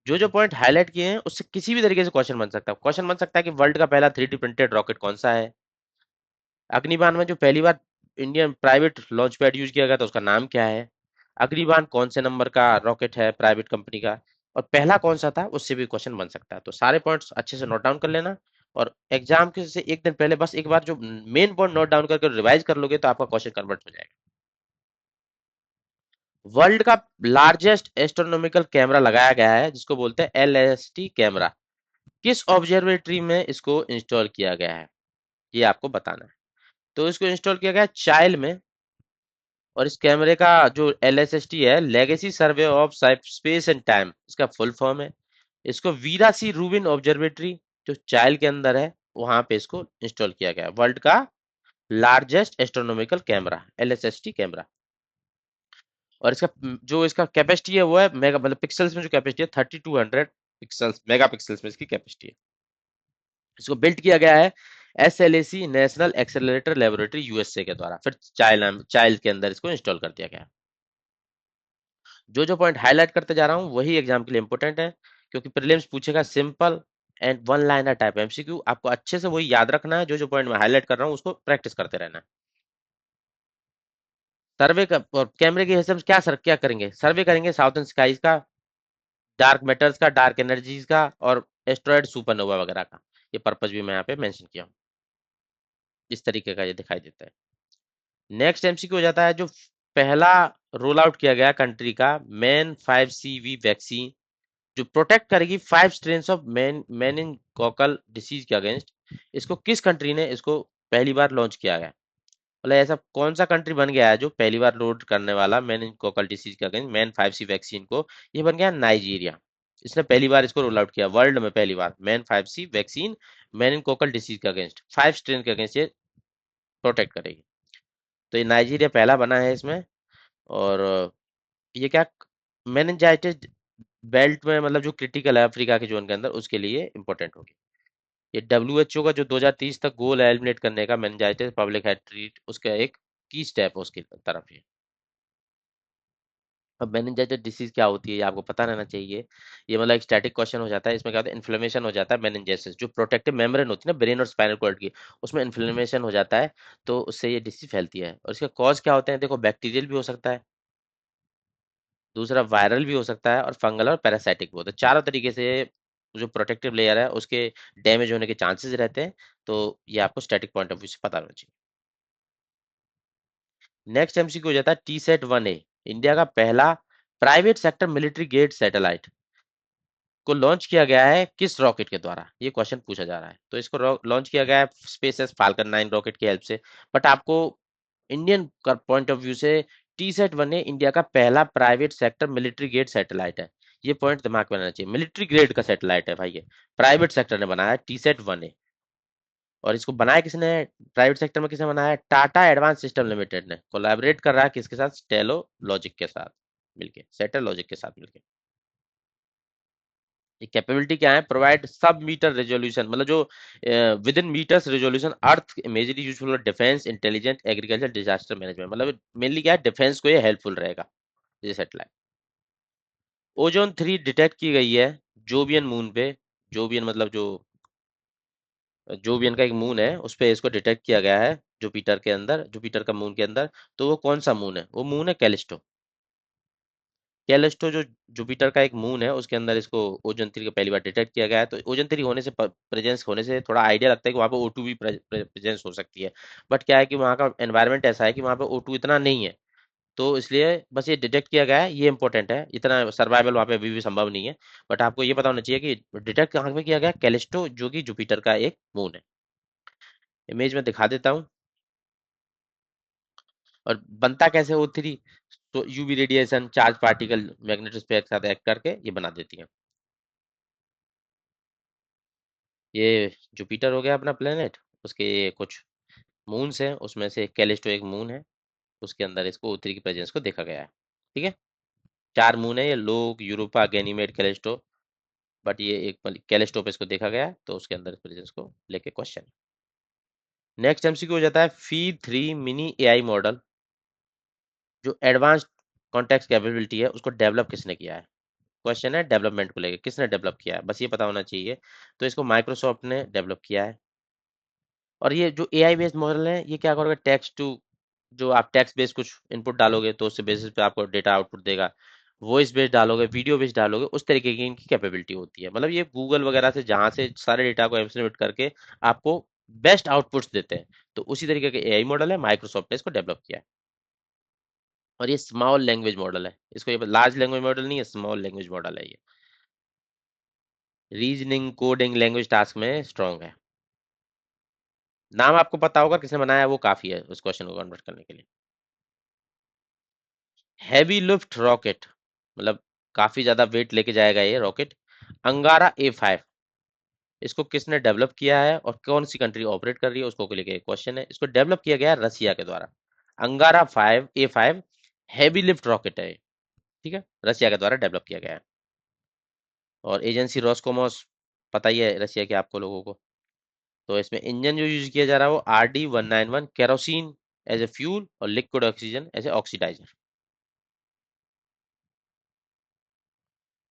जो जो पॉइंट हाईलाइट किए हैं उससे किसी भी तरीके से क्वेश्चन बन सकता है। क्वेश्चन बन सकता है कि वर्ल्ड का पहला 3D प्रिंटेड रॉकेट कौन सा है? अग्निबाण में जो पहली बार Indian private launch pad use किया गया था उसका नाम क्या है? अग्निबाण कौन से नंबर का रॉकेट है प्राइवेट कंपनी का? और पहला कौन सा था? उससे भी क्वेश्चन बन सकता है। तो सारे पॉइंट्स अच्छे से नोट डाउन कर लेना। और एग्जाम के से एक दिन पहले बस एक बार जो मेन पॉइंट नोट डाउन करके रिवाइज कर लोगे तो आपका क्वेश्चन कन्वर्ट हो जाएगा। वर्ल्ड का लार्जेस्ट एस्ट्रोनॉमिकल कैमरा लगाया गया है जिसको बोलते हैं LST कैमरा। किस ऑब्जर्वेटरी में इसको इंस्टॉल किया गया है, ये आपको बताना है। तो इसको इंस्टॉल किया गया है चाइल्ड में। और इस कैमरे का जो LSST है, legacy survey of space and time, इसका फुल फॉर्म है। इसको वीरा सी रूबिन ऑब्जर्वेटरी जो चाइल्ड के अंदर है वहां पे इसको इंस्टॉल किया गया है। वर्ल्ड का largest astronomical camera LSST camera. और इसका जो इसका कैपेसिटी है वो है मेगा, मतलब पिक्सल्स में जो कैपेसिटी है 3200 पिक्सल्स, मेगा पिक्सल्स में इसकी कैपेसिटी है। इसको बिल्ट किया गया है SLAC national accelerator laboratory USA के द्वारा, फिर चाइल्ड के अंदर इसको इंस्टॉल कर दिया गया। जो जो पॉइंट हाईलाइट करते जा रहा हूँ वही एग्जाम के लिए इंपॉर्टेंट है, क्योंकि प्रीलिम्स पूछेगा simple and one liner type MCQ, आपको अच्छे से वही याद रखना है, जो जो पॉइंट मैं हाईलाइट कर रहा हूँ उसको प्रैक्टिस करते रहना है। सर्वे का और कैमरे के हिसाब से क्या करेंगे, सर्वे करेंगे साउथर्न स्काईज का, डार्क मैटर्स का, डार्क एनर्जीज का, और एस्ट्रॉयड सुपरनोवा वगैरह का। ये पर्पज भी मैं यहाँ पे मेंशन किया हूँ। इस तरीके का ये दिखाई देता है। नेक्स्ट एमसीक्यू हो जाता है जो पहला रोल आउट किया गया कंट्री का मैन 5CV वैक्सीन, जो प्रोटेक्ट करेगी 5 स्ट्रेन्स ऑफ मेनिनगोकल डिसीज के अगेंस्ट। इसको किस कंट्री ने इसको पहली बार लॉन्च किया गया, मतलब ऐसा कौन सा कंट्री बन गया है जो पहली बार लोड करने वाला मेनिनगोकल डिसीज के अगेंस्ट मैन 5C वैक्सीन को, ये बन गया नाइजीरिया। इसने पहली बार इसको रोल आउट किया वर्ल्ड में, पहली बार मैन 5C वैक्सीन मेनिनगोकल डिसीज के अगेंस्ट 5 स्ट्रेन के अगेंस्ट ये प्रोटेक्ट करेगी। तो ये नाइजीरिया पहला बना है इसमें। और ये क्या, मेनिनजाइटिस बेल्ट में, मतलब जो क्रिटिकल है अफ्रीका के जोन के अंदर, उसके लिए इंपॉर्टेंट होगी। ये डब्ल्यूएचओ का जो 2030 तक गोल है एलिमिनेट करने का मेनिनजाइटिस पब्लिक हेल्थ ट्रीट, उसका एक की स्टेप है उसकी तरफ ये। अब मेनिनजाइटिस डिसीज क्या होती है ये आपको पता रहना चाहिए। ये मतलब एक स्टैटिक क्वेश्चन हो जाता है, इसमें क्या होता है, इन्फ्लेमेशन हो जाता है मेनिनजाइटिस, जो प्रोटेक्टिव मेम्ब्रेन होती है ना ब्रेन और स्पाइनल कॉर्ड की, उसमें इन्फ्लेमेशन हो जाता है, तो उससे ये डिसीज फैलती है। और इसके कॉज क्या होते हैं, देखो बैक्टीरियल भी हो सकता है, दूसरा वायरल भी हो सकता है, और फंगल और पैरासाइटिक भी होता है। चारों तरीके से जो प्रोटेक्टिव लेयर है उसके डैमेज होने के चांसेस रहते हैं। तो ये आपको स्टैटिक पॉइंट ऑफ व्यू से पता होना चाहिए। नेक्स्ट एमसीक्यू हो जाता है T-SAT-1A, इंडिया का पहला private sector military grade satellite को लॉन्च किया गया है किस रॉकेट के द्वारा, ये क्वेश्चन पूछा जा रहा है। तो इसको लॉन्च किया गया है स्पेस फाल्कन 9 रॉकेट की हेल्प से। बट आपको इंडियन का पॉइंट ऑफ व्यू से T-SAT-1A इंडिया का पहला private sector military grade satellite है। ये पॉइंट दिमाग में रहना चाहिए, मिलिट्री ग्रेड का सैटेलाइट है भाई, ये प्राइवेट सेक्टर ने बनाया है T-SAT-1A। और इसको बनाया किसने, प्राइवेट सेक्टर में किसने बनाया है, टाटा एडवांस सिस्टम लिमिटेड ने कोलैबोरेट कर रहा है किसके साथ, स्टेलो लॉजिक के साथ मिलके, सेटल लॉजिक के साथ मिलके। ये कैपेबिलिटी क्या है, प्रोवाइड सब मीटर रेजोल्यूशन, मतलब जो within metres resolution earth imagery useful for defence intelligence agriculture disaster management, मतलब मेनली क्या है, डिफेंस को ये हेल्पफुल रहेगा ये सेटेलाइट। ओजोन 3 डिटेक्ट की गई है जोबियन मून पे, जोबियन मतलब जो जोबियन का एक मून है उस पे इसको डिटेक्ट किया गया है, जुपिटर के अंदर, जुपिटर का मून के अंदर। तो वो कौन सा मून है, वो मून है कैलिस्टो। कैलिस्टो जो जुपिटर का एक मून है उसके अंदर इसको ओजोन 3 का पहली बार डिटेक्ट किया गया है। तो ओजोन 3 होने से, प्रेजेंस होने से थोड़ा आइडिया लगता है कि वहाँ पे O2 भी प्रेजेंस हो सकती है। बट क्या है कि वहाँ का एनवायरनमेंट ऐसा है कि वहाँ पे O2 इतना नहीं है, तो इसलिए बस ये डिटेक्ट किया गया है, ये इंपॉर्टेंट है। इतना सर्वाइवल वहाँ पे अभी भी संभव नहीं है। बट आपको ये पता होना चाहिए कि डिटेक्ट कहाँ पे किया गया, कैलिस्टो जो कि जुपिटर का एक मून है। इमेज में दिखा देता हूँ। और बनता कैसे O3, तो UV radiation, charge particle magnetosphere के साथ एक्ट करके ये बना देती है। ये जुपिटर हो गया अपना प्लेनेट, उसके ये कुछ मून्स हैं, उसमें से कैलिस्टो एक मून है, उसके अंदर इसको O3 की प्रेजेंस को देखा गया है। ठीक है, 4 मून है ये, लोग, यूरोपा, गैनीमेड, कैलिस्टो। बट ये एक कैलिस्टो पे इसको देखा गया है, तो उसके अंदर प्रेजेंस को लेके क्वेश्चन। नेक्स्ट एमसीक्यू हो जाता है फी 3 मिनी एआई मॉडल, जो एडवांस कॉन्टेक्स्ट कैपेबिलिटी है उसको डेवलप किसने किया है। क्वेश्चन है डेवलपमेंट को लेके, किसने डेवलप किया है, बस ये पता होना चाहिए। तो इसको माइक्रोसॉफ्ट ने डेवलप किया है। और ये जो एआई बेस्ड मॉडल है ये क्या करोगे, टेक्स्ट टू, जो आप टेक्स्ट बेस्ड कुछ इनपुट डालोगे तो उससे बेसिस पे आपको डेटा आउटपुट देगा, वॉइस बेस्ड डालोगे, वीडियो बेस्ड डालोगे, उस तरीके की इनकी कैपेबिलिटी होती है। मतलब ये गूगल वगैरह से जहाँ से सारे डेटा को एब्सोल्यूट करके आपको बेस्ट आउटपुट्स देते हैं। तो उसी तरीके के एआई मॉडल है, माइक्रोसॉफ्ट ने इसको डेवलप किया है। और ये स्मॉल लैंग्वेज मॉडल है, इसको ये लार्ज लैंग्वेज मॉडल नहीं है, स्मॉल लैंग्वेज मॉडल है ये। रीजनिंग, कोडिंग, लैंग्वेज टास्क में स्ट्रांग है। नाम आपको पता होगा किसने बनाया है, वो काफी है उस क्वेश्चन को कन्वर्ट करने के लिए। हैवी लिफ्ट रॉकेट, मतलब काफी ज्यादा वेट लेके जाएगा ये रॉकेट, अंगारा A5, इसको किसने डेवलप किया है और कौन सी कंट्री ऑपरेट कर रही है उसको लेके क्वेश्चन है। इसको डेवलप किया गया है रसिया के द्वारा। अंगारा 5 A5 हैवी लिफ्ट रॉकेट है ये, ठीक है, रसिया के द्वारा डेवलप किया गया है। और एजेंसी रॉसकोमोस, पता ही है रसिया के आपको लोगों को। तो इसमें इंजन जो यूज किया जा रहा है वो RD-191, kerosene as a fuel और liquid oxygen as a oxidiser.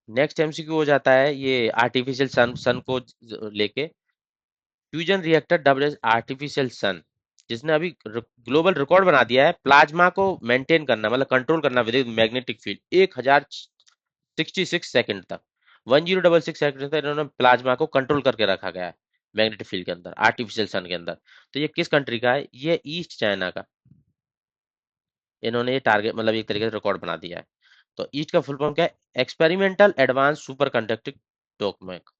Next MCQ हो जाता है ये आर्टिफिशियल सन को लेके। Fusion reactor W as artificial sun, जिसने अभी ग्लोबल रिकॉर्ड बना दिया है प्लाज्मा को मेंटेन करना, मतलब कंट्रोल करना विद मैग्नेटिक फील्ड 1066 सेकंड तक। 1066 सेकंड तक इन्होंने प्लाज्मा को कंट्रोल करके रखा गया है मैग्नेटिक फील्ड के अंदर, आर्टिफिशियल सन के अंदर। तो ये किस कंट्री का है? ये ईस्ट चाइना का। इन्होंने ये टारगेट, मतलब एक तरीके से रिकॉर्ड बना दिया है। तो ईस्ट का फुल फॉर्म क्या है? Experimental advance superconducting tokamak.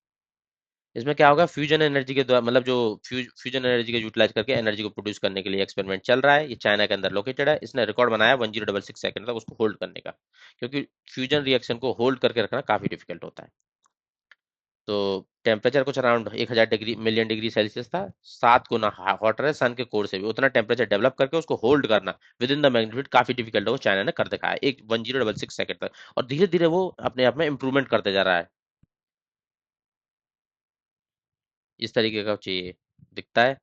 इसमें क्या होगा? फ्यूजन एनर्जी के द्वारा, मतलब जो फ्यूजन एनर्जी को यूटिलाइज करके एनर्जी को प्रोड्यूस करने के लिए एक्सपेरिमेंट चल रहा है। ये चाइना के अंदर लोकेटेड है। इसने रिकॉर्ड बनाया 1066 सेकंड तक उसको होल्ड करने का, क्योंकि फ्यूजन रिएक्शन को होल्ड करके रखना काफी डिफिकल्ट होता है। तो टेम्परेचर कुछ around 1000 degree million degree Celsius था, 7 गुना हॉटर है सन के कोर से भी। उतना टेम्परेचर डेवलप करके उसको होल्ड करना विद इन द मैग्नीट्यूड काफी डिफिकल्ट है, वो चाइना ने कर दिखाया एक 1066 सेकंड तक। और धीरे धीरे वो अपने आप में इंप्रूवमेंट करते जा रहा है। इस तरीके का चाहिए दिखता है।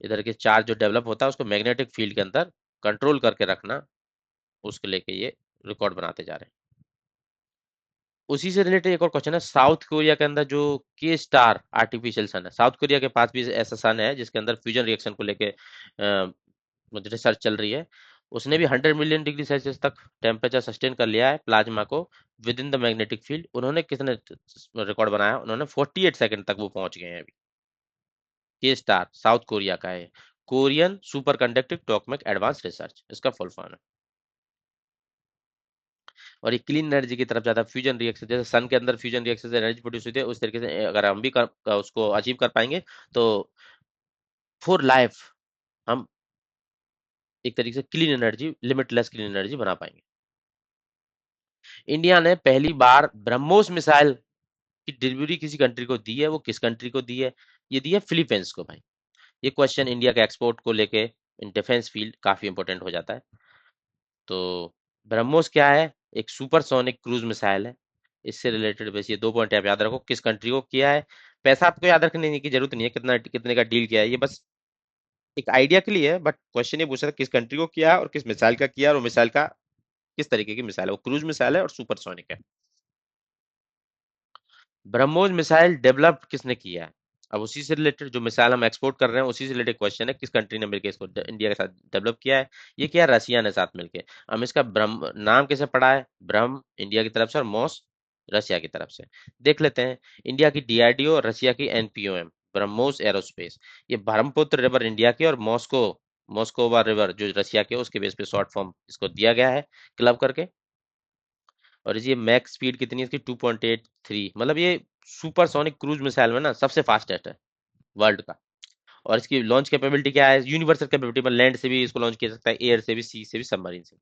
इधर के चार्ज जो डेवलप होता है उसको मैग्नेटिक फील्ड के अंदर कंट्रोल करके रखना, उसके लेके ये रिकॉर्ड बनाते जा रहे हैं। उसी से रिलेटेड एक और क्वेश्चन है, साउथ कोरिया के अंदर जो के स्टार आर्टिफिशियल सन है, साउथ कोरिया के पास भी ऐसा सन है जिसके अंदर फ्यूजन रिएक्शन को लेके रिसर्च चल रही है। उसने भी 100 मिलियन डिग्री सेल्सियस तक टेम्परेचर सस्टेन कर लिया है प्लाज्मा को with in the magnetic field. उन्होंने कितने रिकॉर्ड बनाया? उन्होंने 48 सेकंड तक वो पहुंच गए हैं अभी। के स्टार साउथ कोरिया का है। Korean superconductive tokamak advance research इसका फुल फॉर्म है। और ये क्लीन एनर्जी की तरफ जाता है। फ्यूजन रिएक्शन, जैसे सन के अंदर फ्यूजन रिएक्शन से एनर्जी प्रोड्यूस होती है, उस तरीके से अगर हम भी उसको अचीव कर पाएंगे तो फॉर लाइफ हम एक तरीके से clean energy, limitless clean energy बना पाएंगे। इंडिया ने पहली बार ब्रह्मोस मिसाइल की डिलीवरी किसी कंट्री को दी है, वो किस कंट्री को दी है? ये दी है फिलीपींस को भाई। ये क्वेश्चन इंडिया के एक्सपोर्ट को लेके इन डिफेंस फील्ड काफी इंपॉर्टेंट हो जाता है। तो ब्रह्मोस क्या है? एक सुपरसोनिक क्रूज मिसाइल है। इससे रिलेटेड बस ये 2 पॉइंट आप याद रखो, किस कंट्री को किया है। पैसा आपको याद रखने की जरूरत नहीं है, कितना कितने का डील किया है, ये बस एक आइडिया के लिए है। बट क्वेश्चन ये पूछा था किस कंट्री को किया है और किस मिसाइल का किया है, और वो मिसाइल का किस तरीके की मिसाइल है। वो क्रूज मिसाइल है और सुपरसोनिक है। ब्रह्मोस मिसाइल डेवलप किसने किया है? अब उसी से रिलेटेड जो मिसाइल हम एक्सपोर्ट कर रहे हैं उसी से रिलेटेड क्वेश्चन है, किस कंट्री ने मिलकर इसको इंडिया के साथ डेवलप किया है? ये किया है रसिया ने साथ मिलके। हम इसका ब्रह्म नाम कैसे पड़ा है? ब्रह्म इंडिया की तरफ से और मोस रसिया की तरफ से। देख लेते हैं। इंडिया की डीआरडीओ, रसिया की एनपीओएम, ब्रह्मोस एरोस्पेस। ये ब्रह्मपुत्र रिवर इंडिया की और मॉस्को, मॉस्कोवा रिवर जो रसिया के, उसके बेस पे शॉर्ट फॉर्म इसको दिया गया है क्लब करके। और ये मैक्स स्पीड कितनी है इसकी? 2.83, मतलब ये सुपरसोनिक क्रूज मिसाइल में ना सबसे फास्टेस्ट है वर्ल्ड का। और इसकी लॉन्च कैपेबिलिटी क्या है? यूनिवर्सल कैपेबिलिटी, मतलब लैंड से भी इसको लॉन्च किया जा सकता है, एयर से भी, सी से भी, सबमरीन से।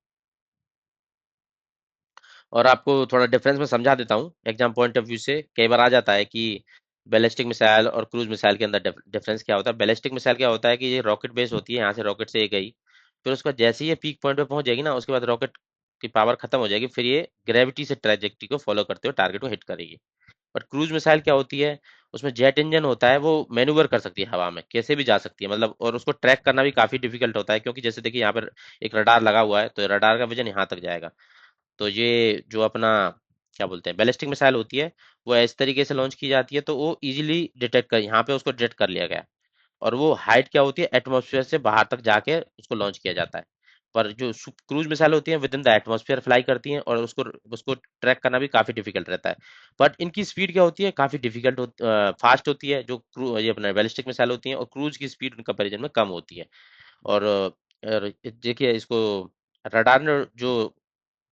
और आपको थोड़ा डिफरेंस में समझा देता हूँ एग्जाम पॉइंट ऑफ व्यू से। कई बार आ जाता है कि बैलिस्टिक मिसाइल और क्रूज मिसाइल के अंदर डिफरेंस क्या होता है। बैलिस्टिक मिसाइल क्या होता है कि ये रॉकेट बेस होती है, यहाँ से रॉकेट से ये गई, फिर उसका जैसे ही ये पीक पॉइंट पे पहुंच जाएगी ना, उसके बाद रॉकेट की पावर खत्म हो जाएगी, फिर ये ग्रेविटी से ट्रेजेक्टरी को फॉलो करते हुए टारगेट को हिट करेगी। पर क्रूज मिसाइल क्या होती है? उसमें जेट इंजन होता है, वो मैन्यूवर कर सकती है हवा में, कैसे भी जा सकती है मतलब। और उसको ट्रैक करना भी काफी डिफिकल्ट होता है, क्योंकि जैसे देखिए यहाँ पर एक रडार लगा हुआ है, तो रडार का विजन यहाँ तक जाएगा। तो ये जो अपना क्या बोलते हैं बैलिस्टिक मिसाइल होती है, वो इस तरीके से लॉन्च की जाती है, तो वो इजीली डिटेक्ट कर, यहाँ पे उसको डिटेक्ट कर लिया गया। और वो हाइट क्या होती है? एटमॉस्फेयर से बाहर तक जाके उसको लॉन्च किया जाता है। पर जो क्रूज मिसाइल होती है with in the atmosphere fly करती हैं, और उसको उसको ट्रैक करना भी काफी डिफिकल्ट रहता है। बट इनकी स्पीड क्या होती है? काफी डिफिकल्ट फास्ट होती है जो ये अपना बैलिस्टिक मिसाइल होती है, और क्रूज की स्पीड कंपेरिजन में कम होती है। और देखिए इसको रडार ने जो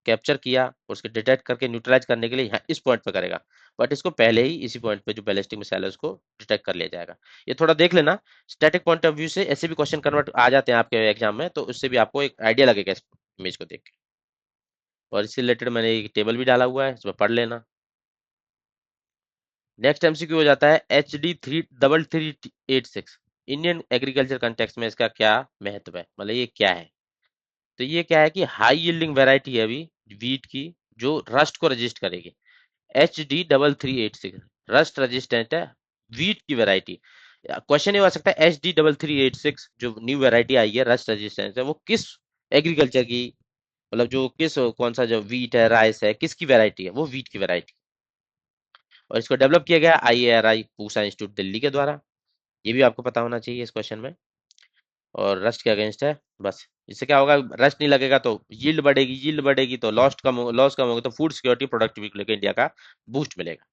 कैप्चर किया, और उसके डिटेक्ट करके न्यूट्रलाइज करने के लिए यहाँ इस पॉइंट पे करेगा। बट इसको पहले ही इसी पॉइंट पे जो बैलिस्टिक मिसाइल है उसको डिटेक्ट कर लिया जाएगा। ये थोड़ा देख लेना। स्टैटिक पॉइंट ऑफ व्यू से ऐसे भी क्वेश्चन कन्वर्ट आ जाते हैं आपके एग्जाम में, तो उससे भी आपको एक आइडिया लगेगा इस इमेज को देख के। और इससे रिलेटेड मैंने एक टेबल भी डाला हुआ है, इसमें पढ़ लेना। नेक्स्ट एमसीक्यू हो जाता है HD 33386। इंडियन एग्रीकल्चर कंटेक्स्ट में इसका क्या महत्व है, मतलब ये क्या है? तो ये क्या है कि हाई यील्डिंग वेराइटी है अभी वीट की, जो रस्ट को रजिस्ट करेगी। HD 3386 रस्ट रेजिस्टेंट है, वीट की वैरायटी। क्वेश्चन ये हो सकता है HD 3386 जो न्यू वैरायटी आई है रस्ट रेजिस्टेंट है, वो किस एग्रीकल्चर की, मतलब जो किस कौन सा जो वीट है, राइस है, किसकी वैरायटी है? वो वीट की वैरायटी। और इसको डेवलप किया गया IARI पूसा इंस्टीट्यूट दिल्ली के द्वारा। ये भी आपको पता होना चाहिए इस क्वेश्चन में। और रस्ट के अगेंस्ट है बस। इससे क्या होगा, रस्ट नहीं लगेगा तो यील्ड बढ़ेगी तो लॉस कम होगा, तो फूड सिक्योरिटी प्रोडक्टिविटी को लेकर इंडिया का बूस्ट मिलेगा।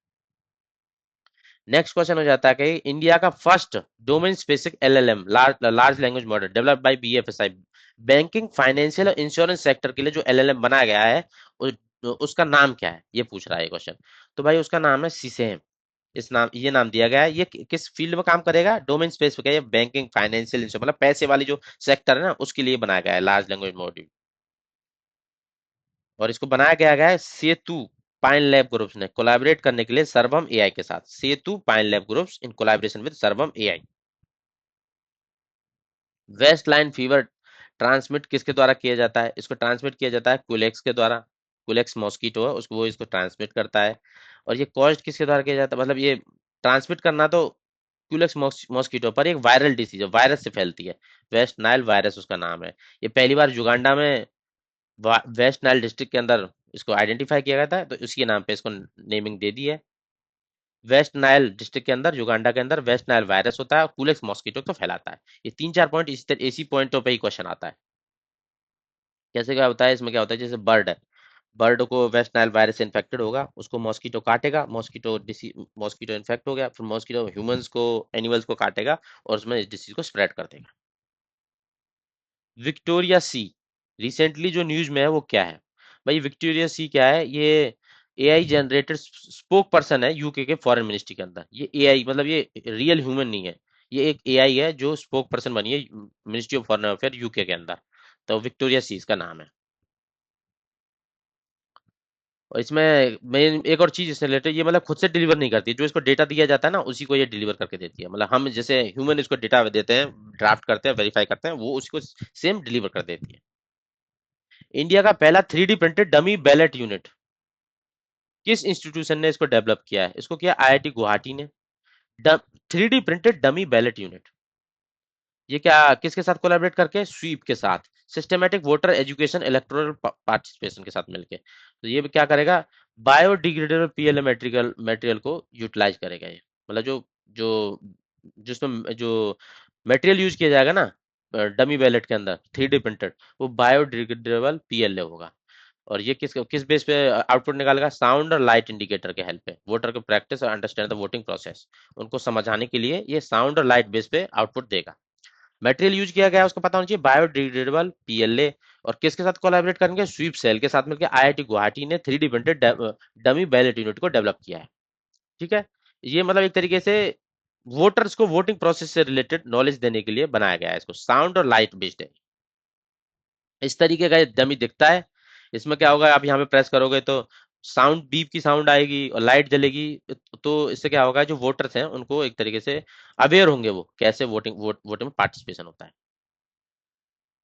नेक्स्ट क्वेश्चन हो जाता है कि इंडिया का first domain specific LLM large language model developed by BFSI, banking financial और इंश्योरेंस सेक्टर के लिए जो LLM बनाया गया है उसका नाम क्या है, ये पूछ रहा है क्वेश्चन। तो भाई उसका नाम है सिसेम। ये नाम दिया गया है। ये किस फील्ड में काम करेगा, डोमेन स्पेसिफिक है, ये बैंकिंग फाइनेंशियल मतलब पैसे वाली जो सेक्टर है ना उसके लिए बनाया गया है लार्ज लैंग्वेज मॉडल। और इसको बनाया गया है सेतु पाइन लैब ग्रुप्स ने कोलैबोरेट करने के लिए सर्वम AI के साथ। Setu Pine lab groups in collaboration with Sarvam AI। West लाइन फीवर ट्रांसमिट किसके द्वारा किया जाता है, इसको ट्रांसमिट किया जाता है कुलेक्स के द्वारा। कुलेक्स मॉस्किटो है उसको, वो इसको ट्रांसमिट करता है। और ये कॉज्ड किसके द्वारा किया जाता है, मतलब ये ट्रांसमिट करना तो क्यूलेक्स मॉस्किटो पर, एक वायरल डिसीज है, वायरस से फैलती है। वेस्ट नाइल वायरस उसका नाम है। ये पहली बार युगांडा में वेस्ट नाइल डिस्ट्रिक्ट के अंदर इसको आइडेंटिफाई किया गया था, तो उसके नाम पे इसको नेमिंग दे दी है। वेस्ट नाइल डिस्ट्रिक्ट के अंदर युगांडा के अंदर वेस्ट नाइल वायरस होता है और कूलेक्स मॉस्किटो को फैलाता है। ये 3-4 पॉइंट इसी पॉइंटों पे ही क्वेश्चन आता है। कैसे क्या होता है, इसमें क्या होता है, जैसे बर्ड है, बर्ड को वेस्ट नाइल वायरस से इन्फेक्टेड होगा, उसको मॉस्किटो काटेगा, मॉस्किटो इन्फेक्ट हो गया, फिर मॉस्किटो ह्यूमंस को एनिमल्स को काटेगा और उसमें इस डिसीज को स्प्रेड कर देगा। विक्टोरिया सी रिसेंटली जो न्यूज में है वो क्या है, भाई विक्टोरिया सी क्या है, ये AI जनरेटेड स्पोक पर्सन है यूके के फॉरेन मिनिस्ट्री के अंदर। ये AI मतलब ये रियल ह्यूमन नहीं है, ये एक AI है जो स्पोक पर्सन बनी है ministry of foreign affair UK के अंदर। तो विक्टोरिया सी इसका नाम है। और इसमें मेन एक और चीज इससे रिलेटेड, ये मतलब खुद से डिलीवर नहीं करती, जो इसको डेटा दिया जाता है ना उसी को ये डिलीवर करके देती है। मतलब हम जैसे ह्यूमन इसको डेटा देते हैं, ड्राफ्ट करते हैं, वेरीफाई करते हैं, वो उसको सेम डिलीवर कर देती है। इंडिया का पहला 3D printed dummy ballot unit किस इंस्टीट्यूशन ने इसको डेवलप किया है, इसको किया IIT गुवाहाटी ने। 3D printed dummy ballot unit, ये क्या किसके साथ कोलैबोरेट करके, स्वीप के साथ, systematic voter education electoral participation के साथ मिलके। तो ये भी क्या करेगा, बायोडिग्रेडेबल PLA मटेरियल मटेरियल को यूटिलाइज करेगा ये। मतलब जो जिसमें जो मटेरियल यूज किया जाएगा ना डमी बैलेट के अंदर 3D प्रिंटेड, वो बायोडिग्रेडेबल PLA होगा। और ये किस किस बेस पे आउटपुट निकालेगा, साउंड और लाइट इंडिकेटर के हेल्प पे, वोटर को प्रैक्टिस और अंडरस्टैंड द वोटिंग प्रोसेस, उनको समझाने के लिए ये साउंड और लाइट बेस पे आउटपुट देगा। मटेरियल यूज किया गया है उसको पता होना चाहिए, बायोडिग्रेडेबल PLA। और किसके साथ कोलैबोरेट करेंगे, स्वीप सेल के साथ मिलकर IIT गुवाहाटी ने 3D printed dummy ballot unit को डेवलप किया है। ठीक है, ये मतलब एक तरीके से वोटर्स को वोटिंग प्रोसेस से रिलेटेड नॉलेज देने के लिए बनाया गया है, इसको साउंड और लाइट बेस्ड है। इस तरीके का ये डमी दिखता है। इसमें क्या होगा, आप यहाँ पे प्रेस करोगे तो साउंड बीप की साउंड आएगी और लाइट जलेगी। तो इससे क्या होगा, जो वोटर्स हैं उनको एक तरीके से अवेयर होंगे वो कैसे वोटिंग में पार्टिसिपेशन होता है।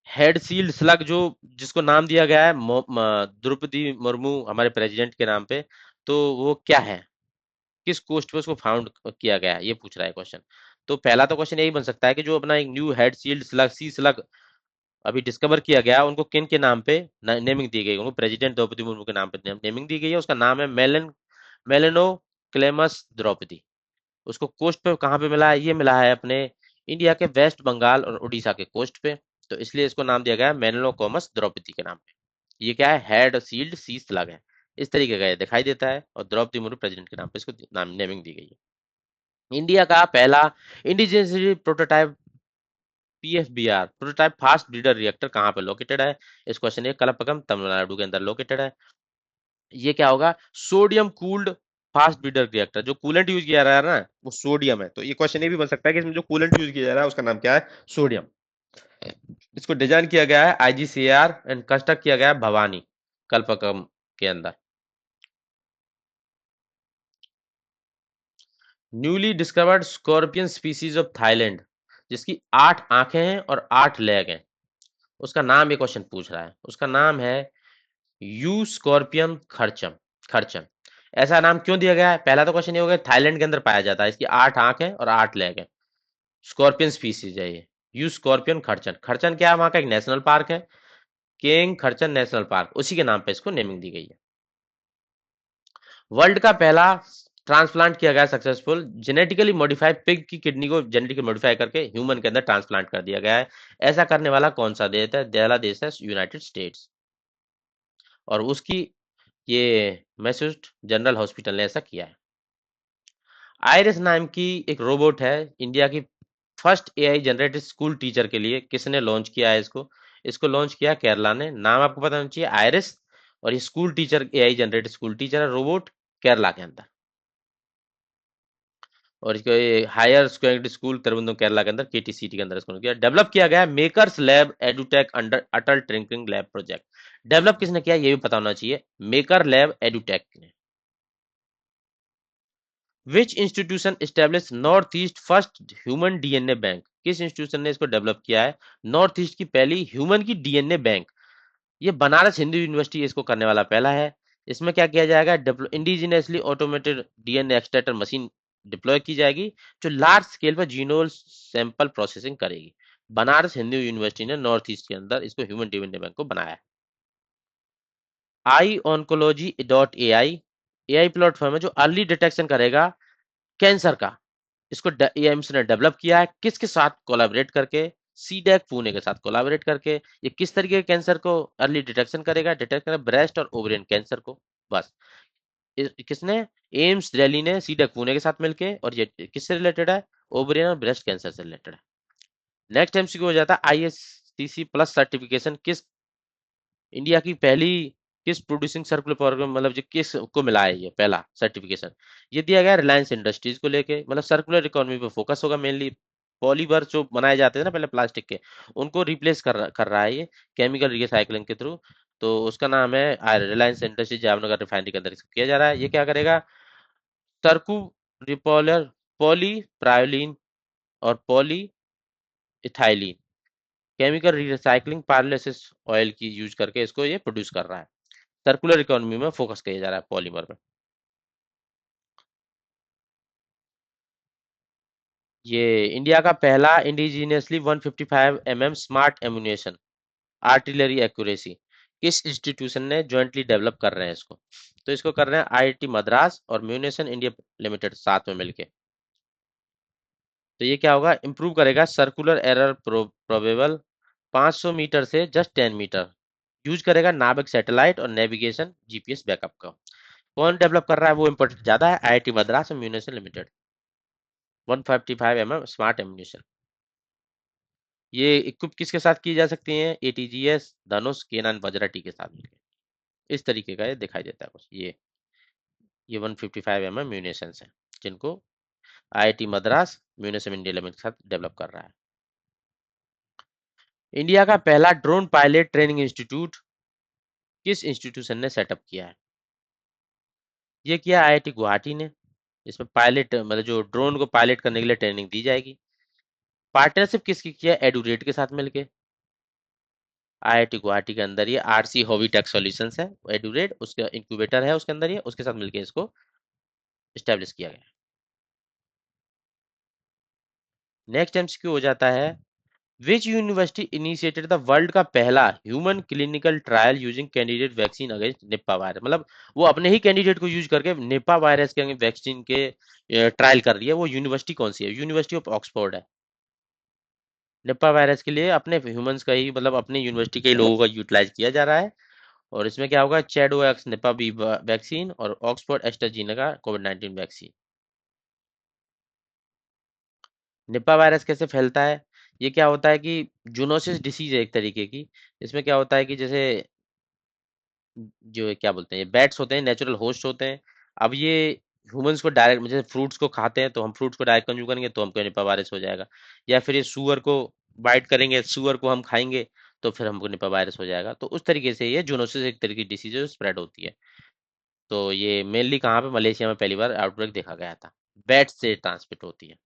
हेड सील्ड स्लग जो जिसको नाम दिया गया है द्रौपदी मुर्मू हमारे प्रेसिडेंट के नाम पे, तो वो क्या है, किस कोस्ट पे उसको फाउंड किया गया है, ये पूछ रहा है क्वेश्चन। तो पहला तो क्वेश्चन यही बन सकता है कि जो अपना एक न्यू हेड सील्ड स्लग सी स्लग अभी डिस्कवर किया गया, उनको किन के नाम पे नेमिंग दी गई, उनको प्रेसिडेंट द्रौपदी मुर्मू के नाम पे नेमिंग दी गई है। उसका नाम है मेलेनो क्लेमस द्रौपदी। उसको कोस्ट पे कहाँ पे मिला है, ये मिला है अपने इंडिया के वेस्ट बंगाल और उड़ीसा के कोस्ट पे। तो इसलिए इसको नाम दिया गया है मेलेनो कॉमस द्रौपदी के नाम पे। ये क्या है, हेड सील्ड सी स्लग है, इस तरीके का ये दिखाई देता है। और द्रौपदी मुर्मू प्रेसिडेंट के नाम पे इसको नाम नेमिंग दी गई है। इंडिया का पहला indigenous prototype PFBR prototype fast breeder reactor कहाँ पे लोकेटेड है, इस क्वेश्चन ये कलपकम तमिलनाडु के अंदर लोकेटेड है। ये क्या होगा, sodium cooled fast breeder reactor, जो कूलेंट यूज किया जा रहा है ना वो सोडियम है। तो ये क्वेश्चन ये भी बन सकता है कि इसमें जो कूलेंट यूज किया जा रहा है उसका नाम क्या है, सोडियम। इसको डिजाइन किया गया है IGCAR एंड कंस्ट्रक्ट किया गया है भवानी कल्पकम के अंदर। Newly discovered scorpion species of Thailand, जिसकी 8 आंखें हैं और 8 लेग हैं, उसका नाम ये क्वेश्चन पूछ रहा है। उसका नाम है यू स्कॉर्पियन खर्चम खर्चन। ऐसा नाम क्यों दिया गया है, पहला तो क्वेश्चन ये हो गया, थाईलैंड के अंदर पाया जाता है, इसकी 8 आंख है और 8 लेग है, स्कॉर्पियन स्पीसीज है ये। यू स्कॉर्पियन खर्चन, खर्चन क्या है, वहां का एक नेशनल पार्क है, केंग खर्चन नेशनल पार्क, उसी के नाम पे इसको नेमिंग दी गई है। वर्ल्ड का पहला ट्रांसप्लांट किया गया सक्सेसफुल, जेनेटिकली मॉडिफाइड पिग की किडनी को जेनेटिकली मॉडिफाई करके ह्यूमन के अंदर ट्रांसप्लांट कर दिया गया है। ऐसा करने वाला कौन सा देश है? पहला देश है यूनाइटेड स्टेट्स, और उसकी ये मैसूट जनरल हॉस्पिटल ने ऐसा किया है। आयरिस नाम की एक रोबोट है, इंडिया की first AI generated school teacher के लिए। किसने लॉन्च किया है इसको? इसको लॉन्च किया केरला ने। नाम आपको पता होना चाहिए, आयरिस। और ये school teacher, AI generated school teacher है, रोबोट, केरला के अंदर। और इसको ये higher secondary school Thiruvananthapuram Kerala के अंदर केटीसीटी के अंदर इसको किया, डेवलप किया गया मेकर्स लैब एडुटेक अंडर अटल टिंकरिंग लैब प्रोजेक्ट। डेवलप किसने किया ये भी पता होना चाहिए, मेकर लैब एडुटेक ने। विच institution establish north east first human DNA bank? किस इंस्टीट्यूशन ने इसको डेवलप किया है, नॉर्थ ईस्ट की पहली ह्यूमन की डीएनए बैंक? ये बनारस हिंदू यूनिवर्सिटी इसको करने वाला पहला है। इसमें क्या किया जाएगा, indigenously automated DNA extractor machine deploy की जाएगी, जो लार्ज स्केल पर जीनोल सैंपल प्रोसेसिंग करेगी। बनारस हिंदू यूनिवर्सिटी ने नॉर्थ ईस्ट के अंदर इसको ह्यूमन डीएनए बैंक को बनाया है। I oncology dot A I, AI platform है जो अर्ली डिटेक्शन करेगा कैंसर का। इसको एम्स ने डेवलप किया है, किसके साथ कोलैबोरेट करके? सीडेक पुणे के साथ कोलैबोरेट करके। ये किस तरीके के कैंसर को अर्ली डिटेक्शन करेगा? डिटेक्ट करेगा ब्रेस्ट और ओवरियन कैंसर को, बस। किसने? एम्स दिल्ली ने सीडेक पुणे के साथ मिलके। और ये किससे रिलेटेड है? ओवरियन और ब्रेस्ट कैंसर से रिलेटेड है। नेक्स्ट एमसीक्यू हो जाता है, आईएससीसी प्लस सर्टिफिकेशन किस इंडिया की पहली, किस प्रोड्यूसिंग सर्कुलर प्रोग्राम, मतलब जो किस को मिला है ये पहला सर्टिफिकेशन? ये दिया गया रिलायंस इंडस्ट्रीज को लेके, मतलब सर्कुलर इकोनॉमी पे फोकस होगा मेनली। पॉलीमर जो बनाए जाते थे ना पहले प्लास्टिक के, उनको रिप्लेस कर रहा है ये केमिकल रिसाइकलिंग के थ्रू। तो उसका नाम है रिलायंस इंडस्ट्रीज जामनगर रिफाइनरी के अंदर इसको किया जा रहा है। ये क्या करेगा? सर्कु रिपोलर, पॉली प्रायोलिन और poly ethylene chemical recycling pyrolysis oil की यूज करके इसको ये प्रोड्यूस कर रहा है। सर्कुलर इकोनॉमी में फोकस किया जा रहा है पॉलीमर में। ये इंडिया का पहला indigenously 155 mm smart ammunition artillery accuracy किस इंस्टीट्यूशन ने ज्वाइंटली डेवलप कर रहे हैं इसको? तो इसको कर रहे हैं आईआईटी मद्रास और म्यूनेशन इंडिया लिमिटेड साथ में मिलके। तो ये क्या होगा, इंप्रूव करेगा सर्कुलर एरर प्रोबेबल 500 मीटर से जस्ट 10 मीटर। यूज करेगा नाभिक सैटेलाइट और नेविगेशन जीपीएस बैकअप का। कौन डेवलप कर रहा है वो इंपॉर्टेंट ज्यादा है, आईआईटी मद्रास और म्यूनेशन लिमिटेड। 155 mm smart ammunition. ये इक्विप किसके साथ की जा सकती हैं? एटीजीएस, धनुष, केनान, वज्रा टी के साथ मिलकर। इस तरीके का ये दिखाई देता है कुछ। ये 155 mm म्यूनेशंस है, जिनको IIT Madras municipal India limited के साथ डेवलप कर रहा है। इंडिया का पहला ड्रोन पायलट ट्रेनिंग इंस्टीट्यूट किस इंस्टीट्यूशन ने सेटअप किया है? ये किया आईआईटी गुवाहाटी ने। इसमें पायलट मतलब जो ड्रोन को पायलट करने के लिए ट्रेनिंग दी जाएगी। पार्टनरशिप किसकी किया है? एडुरेट के साथ मिलके। आईआईटी गुवाहाटी के अंदर ये आरसी हॉवी टेक सॉल्यूशंस है, एडुरेट उसका इंक्यूबेटर है उसके अंदर, ये उसके साथ मिलके इसको स्टैब्लिश किया गया। नेक्स्ट एमसीक्यू हो जाता है, which university initiated the world का पहला human clinical trial using candidate vaccine against Nipah virus? मतलब वो अपने ही कैंडिडेट को यूज करके निपा वायरस के वैक्सीन के ट्रायल कर रही है। वो यूनिवर्सिटी कौन सी है? यूनिवर्सिटी ऑफ ऑक्सफोर्ड है। निपा वायरस के लिए अपने ह्यूमंस का ही, मतलब अपने यूनिवर्सिटी के ही लोगों का यूटिलाइज किया जा रहा है। और इसमें क्या होगा, चैडोवैक्स निपा बी वैक्सीन और ऑक्सफोर्ड एस्ट्राजेनेका कोविड-19 वैक्सीन। निपा वायरस कैसे फैलता है? ये क्या होता है कि जूनोसिस डिसीज है एक तरीके की। इसमें क्या होता है कि जैसे जो क्या बोलते हैं, ये बैट्स होते हैं, नेचुरल होस्ट होते हैं। अब ये ह्यूमंस को डायरेक्ट, जैसे फ्रूट्स को खाते हैं तो हम फ्रूट्स को डायरेक्ट कंज्यूम करेंगे तो हमको निपा वायरस हो जाएगा। या फिर ये सुअर को बाइट करेंगे, सुअर को हम खाएंगे तो फिर हमको निपा वायरस हो जाएगा। तो उस तरीके से ये जूनोसिस एक तरीके की डिसीज है जो स्प्रेड होती है। तो ये मेनली कहाँ पे, मलेशिया में पहली बार आउटब्रेक देखा गया था। बैट से ट्रांसमिट होती है।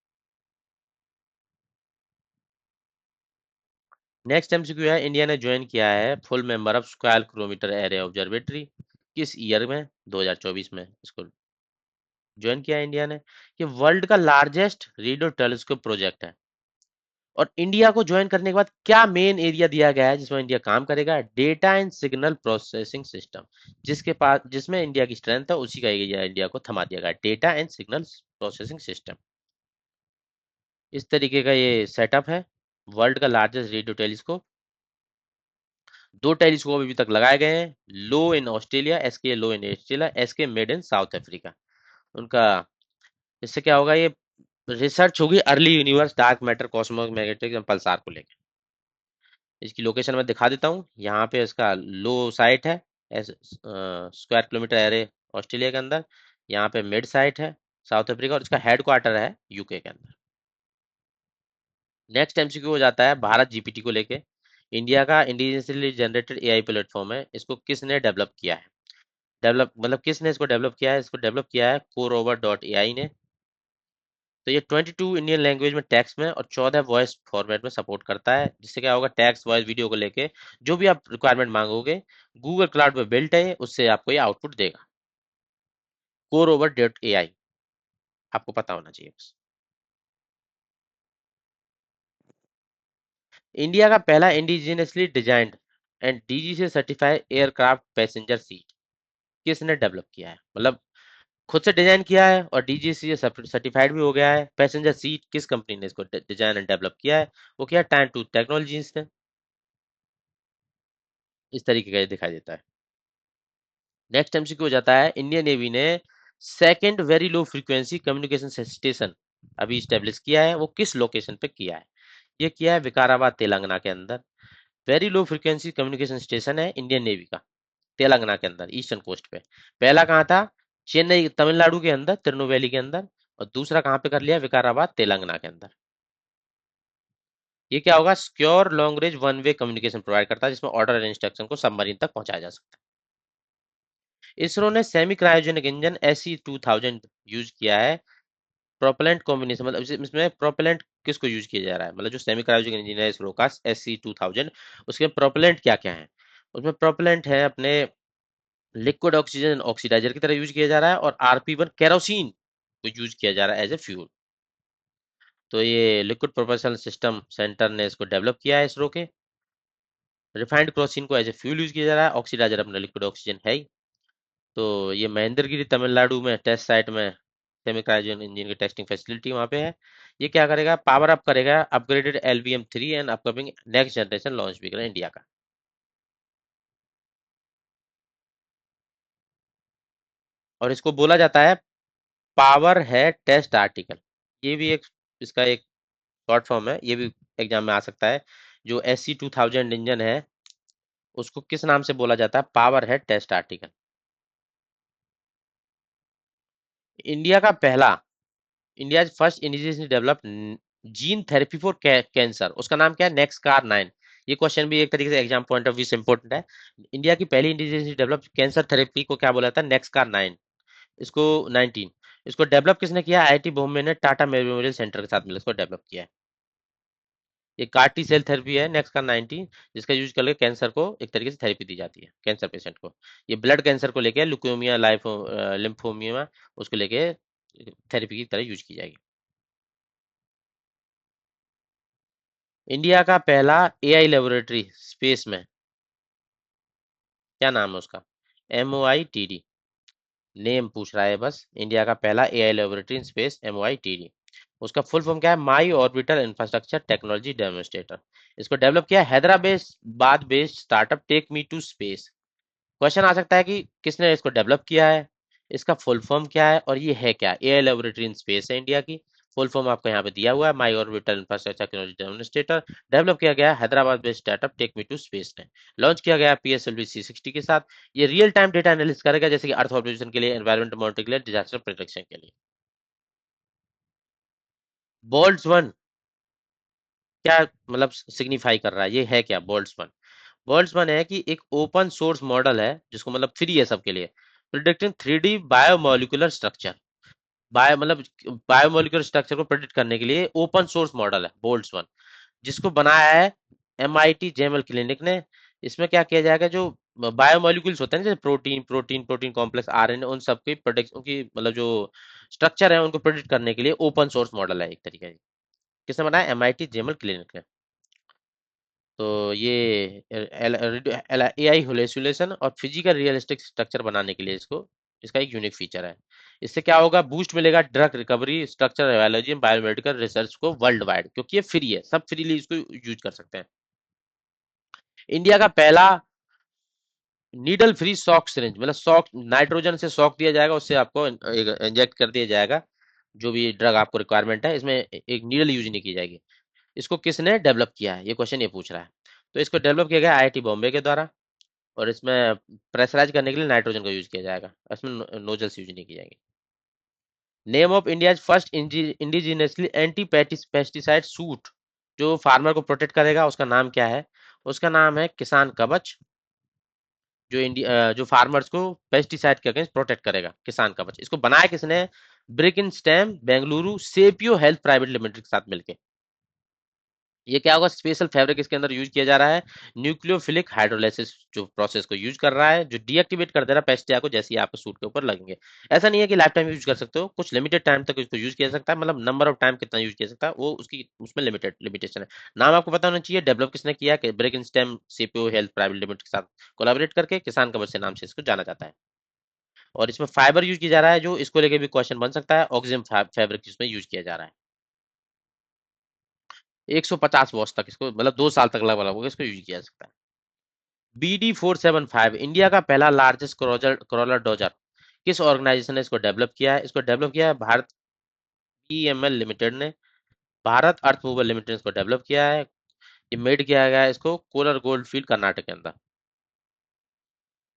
नेक्स्ट एमसीक्यू है, इंडिया ने ज्वाइन किया है full member of square kilometre array observatory किस ईयर में? 2024 में इसको ज्वाइन किया है इंडिया ने। ये वर्ल्ड का लार्जेस्ट रेडियो टेलीस्कोप प्रोजेक्ट है। और इंडिया को ज्वाइन करने के बाद क्या मेन एरिया दिया गया है जिसमें इंडिया काम करेगा? Data and signal processing system. जिसके पास जिसमें इंडिया की स्ट्रेंथ है उसी का एरिया इंडिया को थमा दिया गया, data and signal processing system. इस तरीके का ये सेटअप है। वर्ल्ड का लार्जेस्ट रेडियो टेलीस्कोप। दो टेलीस्कोप अभी तक लगाए गए हैं। Low in Australia, SK low in Australia, SK mid in South Africa. उनका इससे क्या होगा? ये रिसर्च होगी early universe, dark matter, cosmos, magnetic pulsar को लेकर। इसकी लोकेशन मैं दिखा देता हूँ। यहाँ पे इसका लो साइट है, स्क्वायर किलोमीटर एरे ऑस्ट्रेलिया के अंदर। यहाँ पे मिड साइट है साउथ अफ्रीका, और इसका हेड क्वार्टर है यूके के अंदर। नेक्स्ट एमसीक्यू हो जाता है भारत जीपीटी को लेके। इंडिया का इंडिजिनियसली जनरेटेड एआई प्लेटफॉर्म है। इसको किसने डेवलप किया है? डेवलप मतलब किसने इसको डेवलप किया है? इसको डेवलप किया है कोरोवर डॉट एआई ने। तो ये 22 इंडियन लैंग्वेज में टेक्स्ट में और 14 वॉइस फॉर्मेट में सपोर्ट करता है। जिससे क्या होगा? टेक्स्ट, वॉइस, वीडियो को लेके जो भी आप रिक्वायरमेंट मांगोगे, गूगल क्लाउड पे बिल्ट है, उससे आपको ये आउटपुट देगा। कोर ओवर डॉट ए आई, आपको पता होना चाहिए बस। इंडिया का पहला इंडिजिनियसली डिजाइंड एंड डीजी से सर्टिफाइड एयरक्राफ्ट पैसेंजर सीट किसने डेवलप किया है? मतलब खुद से डिजाइन किया है और डीजीसी से सर्टिफाइड भी हो गया है। पैसेंजर सीट किस कंपनी ने इसको डिजाइन एंड डेवलप किया है? वो क्या? टाइम टू टेक्नोलॉजीज ने। इस तरीके का ये दिखाई देता है। नेक्स्ट एमसीक्यू हो जाता है, इंडियन नेवी ने second very low frequency communication station अभी स्टेब्लिश किया है। वो किस लोकेशन पे किया है? ये किया है विकाराबाद तेलंगाना के अंदर। Very low frequency communication station है इंडियन नेवी का, तेलंगाना के अंदर ईस्टर्न कोस्ट पे। पहला कहाँ था? चेन्नई तमिलनाडु के अंदर, तिरुनेलवेली के अंदर। और दूसरा कहाँ पे कर लिया? विकाराबाद तेलंगाना के अंदर। ये क्या होगा? Secure long range one way communication provide करता है, जिसमें ऑर्डर एंड इंस्ट्रक्शन को सबमरीन तक पहुंचाया जा सकता है। इसरो ने semi cryogenic engine SE-2000 use किया है। प्रोपेलेंट कॉम्बिनेशन मतलब इसमें प्रोपेलेंट किसको यूज किया जा रहा है? मतलब जो सेमी क्रायोजेनिक इंजन है इसरो का SE-2000, उसके प्रोपेलेंट क्या क्या है? उसमें प्रोपेलेंट है अपने लिक्विड ऑक्सीजन ऑक्सीडाइजर की तरह यूज किया जा रहा है, और RP1 केरोसिन को यूज किया जा रहा है एज ए फ्यूल। तो ये लिक्विड प्रोपल्शन सिस्टम सेंटर ने इसको डेवलप किया है इसरो के। रिफाइंड केरोसिन को एज ए फ्यूल यूज किया जा रहा है, ऑक्सीडाइजर अपना लिक्विड ऑक्सीजन है ही। तो ये महेंद्रगिरी तमिलनाडु में टेस्ट साइट में सेमी क्रायोजेनिक इंजन की टेस्टिंग फैसिलिटी वहाँ पे है। ये क्या करेगा? पावर अप करेगा upgraded LVM-3 and upcoming next generation launch vehicle India का। और इसको बोला जाता है पावर है टेस्ट आर्टिकल। ये भी एक इसका एक शॉर्ट फॉर्म है, ये भी एग्जाम में आ सकता है। जो SE-2000 इंजन है उसको किस नाम से बोला जाता है? Power head test article. India का पहला India first indigenously develop gene therapy for cancer, उसका नाम क्या है? नेक्सकार 9। ये क्वेश्चन भी एक तरीके से एग्जाम पॉइंट ऑफ व्यू से इंपॉर्टेंट है। इंडिया की पहली इंडिजिनियसली डेवलप कैंसर थेरेपी को क्या बोला था? नेक्सकार 9। इसको 19 इसको डेवलप किसने किया? IIT बॉम्बे ने टाटा मेमोरियल सेंटर के साथ मिलकर इसको डेवलप किया है। ये कार्टी सेल थेरेपी है नेक्स्ट का 19, जिसका यूज करके कैंसर को एक तरीके से थेरेपी दी जाती है कैंसर पेशेंट को। ये ब्लड कैंसर को लेके, ल्यूकेमिया, लाइफ लिम्फोमिया, उसको लेके थेरेपी की तरह यूज की जाएगी। इंडिया का पहला AI लेबोरेटरी स्पेस में, क्या नाम है उसका? MOITD। नेम पूछ रहा है बस। इंडिया का पहला AI laboratory in space, MOITD। उसका फुल फॉर्म क्या है? My orbital infrastructure technology demonstrator. इसको डेवलप किया Hyderabad based startup take me to space. Question आ सकता है कि किसने इसको डेवलप किया है, इसका फुल फॉर्म क्या है, और ये है क्या? AI लेबोरेटरी इन स्पेस है इंडिया की। फुल फॉर्म आपको यहाँ पे दिया हुआ है, my orbital infrastructure technology demonstrator. Develop किया गया Hyderabad based startup take me to space ने। लॉन्च किया गया PSLV C60 के साथ। ये रियल टाइम डेटा एनालिसिस करेगा, जैसे कि अर्थ ऑब्जर्वेशन के लिए, एनवायरमेंट मॉनिटरिंग के लिए, डिजास्टर प्रोटेक्शन के लिए। बोल्ट्स वन क्या मतलब सिग्निफाई कर रहा है? ये है क्या बोल्ट्स वन? बोल्ट्स वन है कि एक ओपन सोर्स मॉडल है जिसको मतलब फ्री है सबके लिए, predicting 3D biomolecular structure. Biomolecular structure को प्रिडिक्ट करने के लिए ओपन सोर्स मॉडल है बोल्ट्स वन, जिसको बनाया है MIT जेमल क्लिनिक ने। इसमें क्या किया जाएगा? जो बायोमोलिक्यूल्स होते हैं ना, जैसे protein protein protein complex, RNA, उन सब की प्रोडक्ट, उनकी मतलब जो स्ट्रक्चर है उनको प्रिडिक्ट करने के लिए ओपन सोर्स मॉडल है एक तरीके से। किसने बनाया? MIT जेमल क्लिनिक ने। तो ये AI हेलुसिनेशन और फिजिकल रियलिस्टिक स्ट्रक्चर बनाने के लिए इसको, इसका एक यूनिक फीचर है। इससे क्या होगा? बूस्ट मिलेगा drug recovery, structure biology, biomedical research को वर्ल्ड वाइड, क्योंकि ये फ्री है, सब फ्रीली इसको यूज कर सकते हैं। इंडिया का पहला नीडल फ्री सॉक सिरिंज, मतलब सॉक नाइट्रोजन से सॉक दिया जाएगा, उससे आपको इंजेक्ट कर दिया जाएगा जो भी ड्रग आपको रिक्वायरमेंट है। इसमें एक नीडल यूज नहीं की जाएगी। इसको किसने डेवलप किया है, ये क्वेश्चन ये पूछ रहा है। तो इसको डेवलप किया गया IIT बॉम्बे के द्वारा। और इसमें प्रेशराइज करने के लिए नाइट्रोजन का यूज किया जाएगा, इसमें नोजल्स यूज नहीं की जाएगी। Name of India first indigenously anti pesticide suit, जो फार्मर को प्रोटेक्ट करेगा, उसका नाम क्या है? उसका नाम है किसान कवच। जो जो फार्मर्स को पेस्टिसाइड के अगेंस्ट प्रोटेक्ट करेगा, किसान कवच। इसको बनाया किसने? ब्रिक इन stem Bengaluru sapio health private limited के साथ मिलकर। ये क्या होगा? स्पेशल फैब्रिक इसके अंदर यूज किया जा रहा है, न्यूक्लियोफिलिक हाइड्रोलाइसिस जो प्रोसेस को यूज कर रहा है, जो डीएक्टिवेट कर दे रहा है पेस्टिया को, जैसे ही आपके सूट के ऊपर लगेंगे। ऐसा नहीं है कि लाइफ टाइम यूज कर सकते हो, कुछ लिमिटेड टाइम तक इसको यूज किया जा सकता है, मतलब नंबर ऑफ टाइम कितना यूज किया जा सकता है वो उसकी उसमें लिमिटेशन है। नाम आपको पता होना चाहिए। डेवलप किसने किया? कि break in stem CPO health private limited के साथ कोलैबोरेट करके किसान कवर से नाम से इसको जाना जाता है। और इसमें फाइबर यूज किया जा रहा है, जो इसको लेके भी क्वेश्चन बन सकता है, ऑक्सिजन फैब्रिक इसमें यूज किया जा रहा है। 150 वॉट तक इसको, मतलब 2 साल तक लगभग इसको यूज किया जा सकता है। BD475 इंडिया का पहला लार्जेस्ट क्रॉलर डोजर, किस ऑर्गेनाइजेशन ने इसको डेवलप किया है? इसको डेवलप किया है भारत PML लिमिटेड ने। भारत अर्थ मूवर लिमिटेड ने इसको डेवलप किया है। ये मेड किया गया है इसको कोलर गोल्ड फील्ड कर्नाटक के अंदर।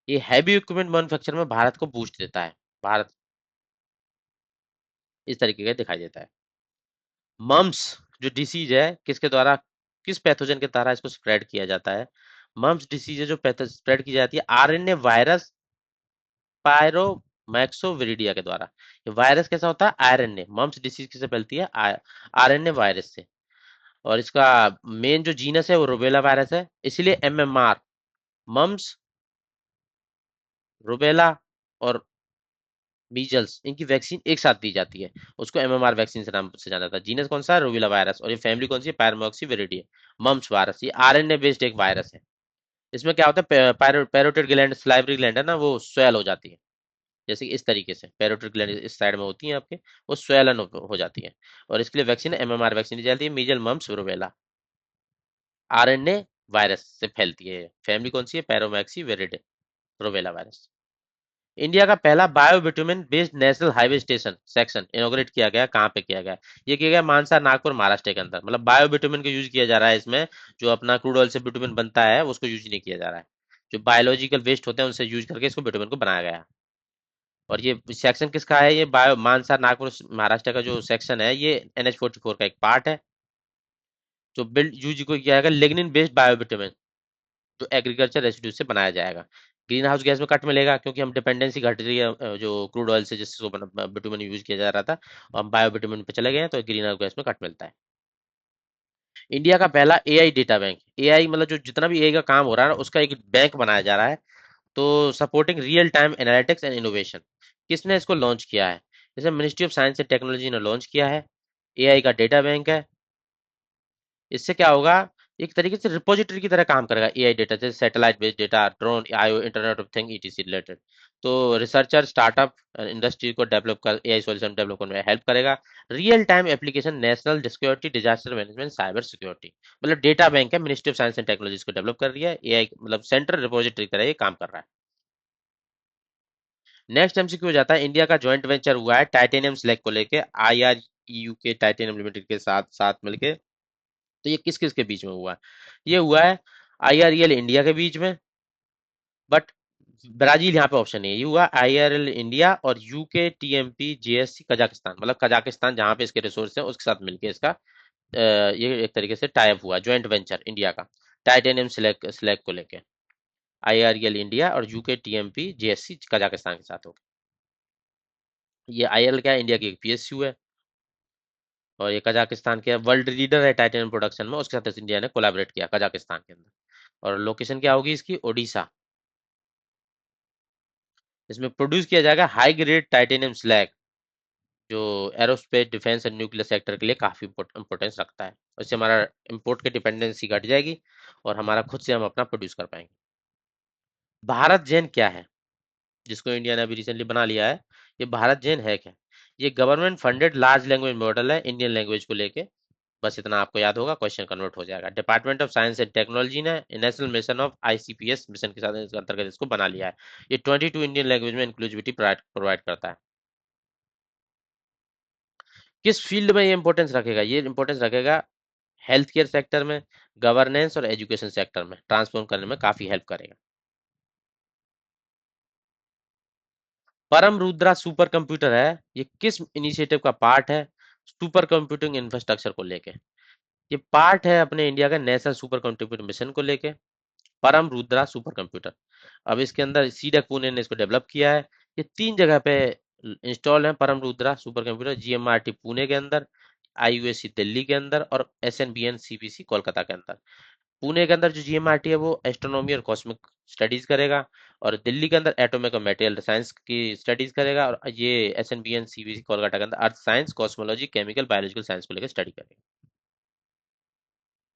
ये हैवी इक्विपमेंट मैन्युफैक्चर में भारत को बूस्ट देता है। भारत इस तरीके का दिखाई देता है। मम्स जो डिसीज है, किसके द्वारा, किस पैथोजन के द्वारा इसको स्प्रेड किया जाता है? मम्स डिसीज है जो स्प्रेड की जाती है RNA वायरस पायरोमैक्सोविरिडिया के द्वारा। ये वायरस कैसा होता है? RNA। मम्स डिसीज किससे फैलती है? RNA वायरस से। और इसका मेन जो जीनस है वो रुबेला वायरस है, इसलिए MMR, मम्स, रुबेला और मीजल्स, इनकी वैक्सीन एक साथ दी जाती है। उसको MMR वैक्सीन से नाम से जाना जाता है। जीनस कौन सा है? Rubella virus. और ये फैमिली कौन सी है? पायरोमैक्सिविरिडिया। मम्स वायरस ये RNA बेस्ड एक वायरस है। इसमें क्या होता है? पैरोटिड ग्लैंड, सलाइवरी ग्लैंड है ना, वो स्वेल हो जाती है। जैसे कि इस तरीके से पैरोटिड ग्लैंड इस साइड में होती है आपके, वो स्वेलन हो जाती है। और इसके लिए वैक्सीन MMR वैक्सीन दी जाती है, मीजल मम्स रूबेला। RNA वायरस से फैलती है। फैमिली कौन सी है? पैरोमैक्सी वेरिडे, रूबेला वायरस। इंडिया का पहला bio bitumen based national highway station section inaugurate किया गया, कहाँ पे किया गया? ये किया गया मानसा नागपुर महाराष्ट्र के अंदर। मतलब बायो बिटुमिन को यूज किया जा रहा है इसमें, जो अपना क्रूड ऑयल से बिटुमिन बनता है उसको यूज नहीं किया जा रहा है। जो बायोलॉजिकल वेस्ट होते हैं उनसे यूज करके इसको बिटुमिन को बनाया गया है। और ये सेक्शन किसका है? ये बायो मानसा नागपुर महाराष्ट्र का जो सेक्शन है, ये NH44 का एक पार्ट है, जो बिल्ड यूज को किया जाएगा लिग्निन बेस्ड बायोबिटुमिन, जो एग्रीकल्चर रेसिड्यू से बनाया जाएगा। ग्रीन हाउस गैस में कट मिलेगा, क्योंकि हम डिपेंडेंसी घट रही है जो क्रूड ऑयल से, जिससे बिटुमिन यूज किया जा रहा था, और हम बायोबिटुमिन पे चले गए हैं, तो ग्रीन हाउस गैस में कट मिलता है। इंडिया का पहला AI डेटा बैंक, AI मतलब जो जितना भी AI का काम हो रहा है ना, उसका एक बैंक बनाया जा रहा है। तो supporting real time analytics and innovation, किसने इसको लॉन्च किया है? जैसे ministry of science and technology ने लॉन्च किया है। AI का डेटा बैंक है। इससे क्या होगा? एक तरीके से रिपोजिटरी की तरह काम करेगा AI डेटा, जैसे satellite based data, drone, IO, internet of thing, ETC related. तो रिसर्चर, स्टार्टअप, इंडस्ट्री को डेवलप कर AI सॉल्यूशन डेवलप करने में हेल्प करेगा। Real time application, national security, disaster management, cyber security. मतलब डेटा बैंक है, ministry of science and technology को develop कर रही है। AI मतलब सेंट्रल रिपोजिटरी की तरह ये काम कर रहा है। नेक्स्ट MCQ हो जाता है, इंडिया का जॉइंट वेंचर हुआ है टाइटेनियम स्लैग को लेके IREU के टाइटेनियम लिमिटेड के साथ साथ मिलके। तो ये किस किस के बीच में हुआ है? ये हुआ है IREL इंडिया के बीच में, बट ब्राजील यहाँ पे ऑप्शन नहीं है। ये हुआ IRL इंडिया और UKTMP JSC कजाकिस्तान, मतलब कजाकिस्तान जहाँ पे इसके रिसोर्स है उसके साथ मिलके इसका ये एक तरीके से टाइप हुआ, ज्वाइंट वेंचर इंडिया का टाइटेनियम स्लैग स्लैग को लेके। IREL इंडिया और UKTMP JSC कजाकिस्तान के साथ होगा। ये IRL क्या है? इंडिया की एक PSU है। और ये कजाकिस्तान के वर्ल्ड लीडर है टाइटेनियम प्रोडक्शन में, उसके साथ इंडिया ने कोलैबोरेट किया कजाकिस्तान के अंदर। और लोकेशन क्या होगी इसकी? ओडिशा। इसमें प्रोड्यूस किया जाएगा हाई ग्रेड टाइटेनियम स्लैग, जो aerospace defence and nuclear sector के लिए काफी इंपॉर्टेंस रखता है। इससे हमारा इंपोर्ट की डिपेंडेंसी घट जाएगी और हमारा खुद से हम अपना प्रोड्यूस कर पाएंगे। भारत जेन क्या है, जिसको इंडिया ने अभी रिसेंटली बना लिया है, ये भारत जेन है क्या? ये government funded large language model है इंडियन लैंग्वेज को लेके। बस इतना आपको याद होगा, क्वेश्चन कन्वर्ट हो जाएगा। Department of science and technology ने national mission of ICPS mission के साथ इसके अंतर्गत इसको बना लिया है। ये 22 इंडियन लैंग्वेज में इंक्लूसिविटी प्रोवाइड करता है। किस फील्ड में ये इंपॉर्टेंस रखेगा? ये इंपॉर्टेंस रखेगा हेल्थ केयर सेक्टर में, गवर्नेंस और एजुकेशन सेक्टर में ट्रांसफॉर्म करने में काफी हेल्प करेगा। परम रुद्रा सुपर कंप्यूटर है, ये किस इनिशिएटिव का पार्ट है? सुपर कंप्यूटिंग इंफ्रास्ट्रक्चर को लेके। ये पार्ट है अपने इंडिया का नेशनल सुपर कंप्यूटर मिशन को लेके, परम रुद्रा सुपर कंप्यूटर। अब इसके अंदर सीडक पुणे ने इसको डेवलप किया है। ये 3 जगह पे इंस्टॉल है परम Rudra super computer, GMRT Pune के अंदर, आईयूएसी दिल्ली के अंदर और एसएनबीएन सीबीसी कोलकाता के अंदर। पुणे के अंदर जो जीएमआरटी है वो एस्ट्रोनॉमी और कॉस्मिक स्टडीज करेगा, और दिल्ली के अंदर एटॉमिक और मटेरियल साइंस की स्टडीज करेगा, और ये एसएनबीएन सीबीसी कोलकाता के अंदर earth science, cosmology, chemical, biological science को लेकर स्टडी करेगा।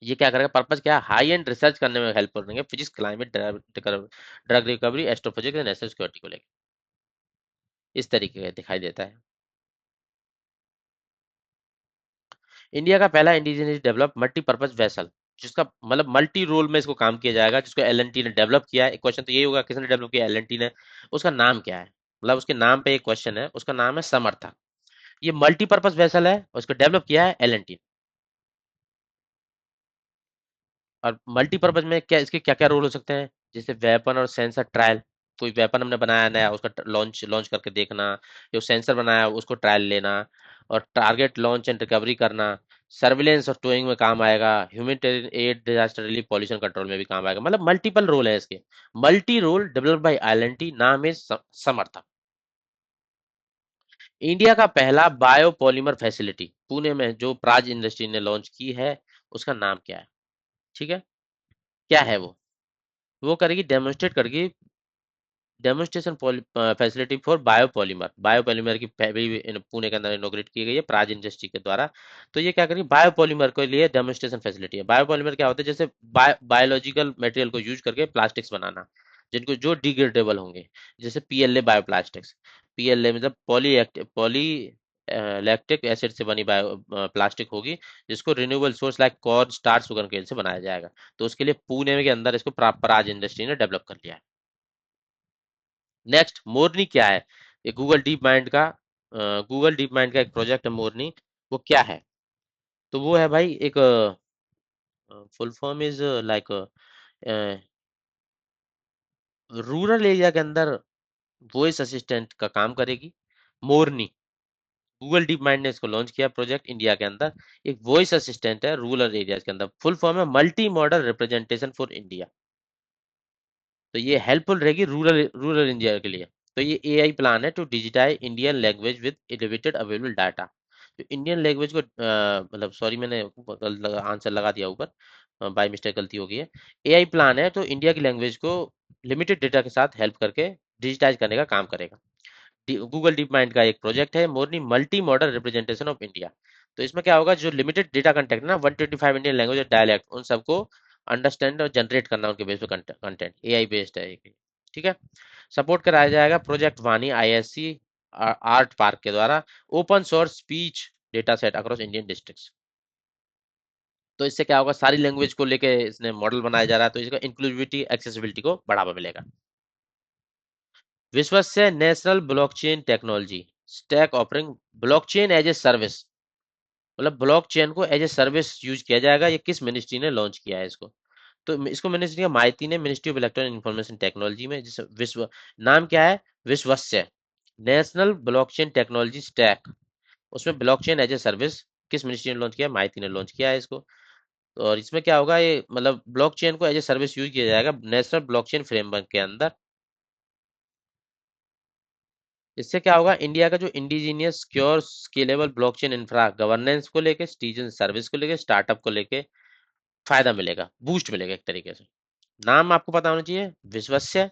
ये क्या करेगा, पर्पस क्या है? हाई एंड रिसर्च करने में हेल्प करेंगे, physics, climate, drug recovery, astrophysics, national security को लेकर। इस तरीके का दिखाई देता है। इंडिया का पहला इंडिजिनियस डेवलप मल्टीपर्पज वेसल, जिसका मतलब मल्टी रोल में इसको काम किया जाएगा, जिसको एलएनटी ने डेवलप किया है। एक क्वेश्चन तो यही होगा, किसने डेवलप किया? एलएनटी ने। उसका नाम क्या है? मतलब उसके नाम पे एक क्वेश्चन है, उसका नाम है समर्था। ये मल्टीपर्पज वेसल है और इसको डेवलप किया है एलएनटी। और मल्टीपर्पज में क्या इसके क्या क्या रोल हो सकते हैं? जैसे वेपन और सेंसर ट्रायल, कोई वेपन हमने बनाया नया, उसका लॉन्च लॉन्च करके देखना, जो सेंसर बनाया उसको ट्रायल लेना, और टारगेट लॉन्च एंड रिकवरी करना, सर्विलेंस और टोइंग में काम आएगा, humanitarian aid, disaster relief, pollution control में भी काम आएगा। मतलब मल्टीपल रोल है इसके। Multi role developed by L and T, नाम है समर्था। इंडिया का पहला बायोपॉलीमर फैसिलिटी पुणे में जो प्राज इंडस्ट्री ने लॉन्च की है, उसका नाम क्या है? ठीक है, क्या है वो करेगी, डेमोन्स्ट्रेट करेगी, demonstration facility for biopolymer. Biopolymer की पहली पुणे के अंदर इनोग्रेट की गई है प्राज इंडस्ट्री के द्वारा। तो ये क्या करेगी, बायोपॉलीमर के लिए डेमोन्स्ट्रेशन फैसिलिटी है। बायोपॉलीमर क्या होता है? जैसे बायोलॉजिकल मटेरियल को यूज करके प्लास्टिक्स बनाना, जिनको जो डिग्रेडेबल होंगे, जैसे पीएलए बायोप्लास्टिक्स। पीएलए मतलब पॉली लैक्टिक एसिड से बनी बायो प्लास्टिक होगी, जिसको renewable source like corn, starch, sugarcane से बनाया जाएगा। तो उसके लिए पुणे के अंदर इसको प्राज इंडस्ट्री ने डेवलप कर लिया है। नेक्स्ट, मोरनी क्या है? ये गूगल डीप माइंड का एक प्रोजेक्ट है मोरनी। वो क्या है? तो वो है भाई एक full form is like rural area के अंदर वॉइस असिस्टेंट का काम करेगी मोरनी। गूगल डीप माइंड ने इसको लॉन्च किया प्रोजेक्ट इंडिया के अंदर। एक वॉइस असिस्टेंट है रूरल एरियाज के अंदर, फुल फॉर्म है multi modal representation for India. तो ये हेल्पफुल रहेगी रूरल रूरल इंडिया के लिए। तो ये एआई प्लान है to digitise Indian language with limited available data. तो इंडियन लैंग्वेज को मतलब सॉरी, मैंने आंसर लगा दिया ऊपर, बाय मिस्टेक गलती हो गई है। एआई प्लान है तो इंडिया की लैंग्वेज को लिमिटेड डेटा के साथ हेल्प करके डिजिटाइज करने का काम करेगा। गूगल डीप माइंड का एक प्रोजेक्ट है Morni, multi modal representation of India. तो इसमें क्या होगा, जो लिमिटेड डेटा कंटेंट ना 125 इंडियन लैंग्वेज और डायलैक्ट, उन सबको अंडरस्टैंड और जनरेट करना उनके बेस पे कंटेंट, एआई बेस्ड है ये। ठीक है। सपोर्ट कराया जाएगा प्रोजेक्ट वानी आईएससी आर्ट पार्क के द्वारा, open source speech data set across Indian districts. तो इससे क्या होगा, सारी लैंग्वेज को लेके इसने मॉडल बनाया जा रहा है, तो इसका इंक्लूसिविटी एक्सेसिबिलिटी को बढ़ावा मिलेगा। Vishvasya national blockchain technology stack offering blockchain as a service. मतलब ब्लॉकचेन को एज ए सर्विस यूज किया जाएगा। ये किस मिनिस्ट्री ने लॉन्च किया है इसको? तो इसको मिनिस्ट्री का माहिती ने, ministry of electronic information technology में, जिस विश्व नाम क्या है, विश्वस्य नेशनल ब्लॉकचेन टेक्नोलॉजी स्टैक। उसमें ब्लॉकचेन एज ए सर्विस किस मिनिस्ट्री ने लॉन्च किया? माहिती ने लॉन्च किया है इसको। और इसमें क्या होगा, ये मतलब ब्लॉकचेन को एज ए सर्विस यूज किया जाएगा नेशनल ब्लॉकचेन फ्रेमवर्क के अंदर। इससे क्या होगा, इंडिया का जो indigenous secure scalable blockchain infra governance को लेके, सिटीजन सर्विस को लेके, स्टार्टअप को लेके फायदा मिलेगा, बूस्ट मिलेगा एक तरीके से। नाम आपको पता होना चाहिए, विश्वस्य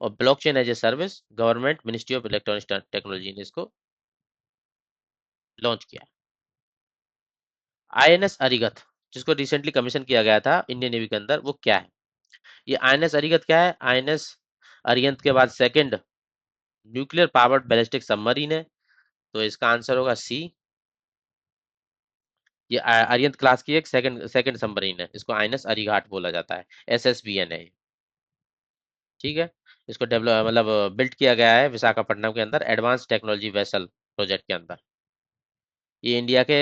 और blockchain as a service, government ministry of electronics technology ने इसको लॉन्च किया? आईएनएस अरिगत, जिसको रिसेंटली कमीशन किया गया था इंडियन नेवी के अंदर, वो क्या है? ये आईएनएस अरिगत क्या है? आईएनएस अरिहंत के बाद second nuclear powered ballistic submarine है। तो इसका आंसर होगा सी। ये अरिहंत क्लास की एक सेकंड सेकंड सबमरीन है, इसको आईएनएस अरिघाट बोला जाता है। एसएसबीएन है ये, ठीक है। इसको डेवलप मतलब बिल्ट किया गया है विशाखापट्टनम के अंदर एडवांस टेक्नोलॉजी वेसल प्रोजेक्ट के अंदर। ये इंडिया के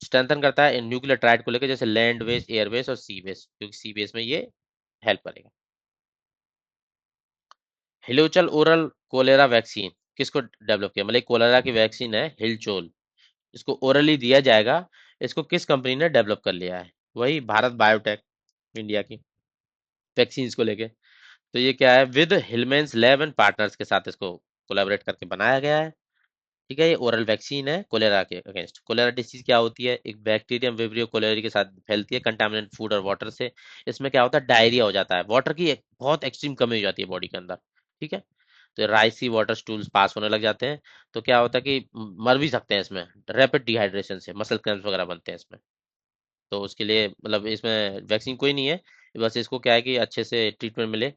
स्ट्रेंथन करता है न्यूक्लियर ट्राइड को लेकर, जैसे लैंड बेस, एयर बेस और सी बेस, क्योंकि सी बेस में ये हेल्प करेगा। हिलुचल ओरल कोलेरा वैक्सीन किसको डेवलप किया? मतलब कोलेरा की वैक्सीन है हिलचोल, इसको ओरली दिया जाएगा। इसको किस कंपनी ने डेवलप कर लिया है? वही भारत बायोटेक, इंडिया की वैक्सीन को लेके। तो ये क्या है, विद हिलमेंस लैब एंड पार्टनर्स के साथ इसको कोलैबोरेट करके बनाया गया है। ठीक है, ये ओरल वैक्सीन है कोलेरा के अगेंस्ट। कोलेरा डिसीज क्या होती है? एक बैक्टीरियम विब्रियो कोलेरी के साथ फैलती है कंटामिनेंट फूड और वाटर से। इसमें क्या होता है, डायरिया हो जाता है, वाटर की बहुत एक्सट्रीम कमी हो जाती है बॉडी के अंदर। ठीक है, तो राइसी वाटर स्टूल्स पास होने लग जाते हैं। तो क्या होता है कि मर भी सकते हैं इसमें, रैपिड डिहाइड्रेशन से मसल क्रैम्प्स वगैरह बनते हैं इसमें। तो उसके लिए मतलब इसमें वैक्सीन कोई नहीं है, बस इसको क्या है कि अच्छे से ट्रीटमेंट मिले,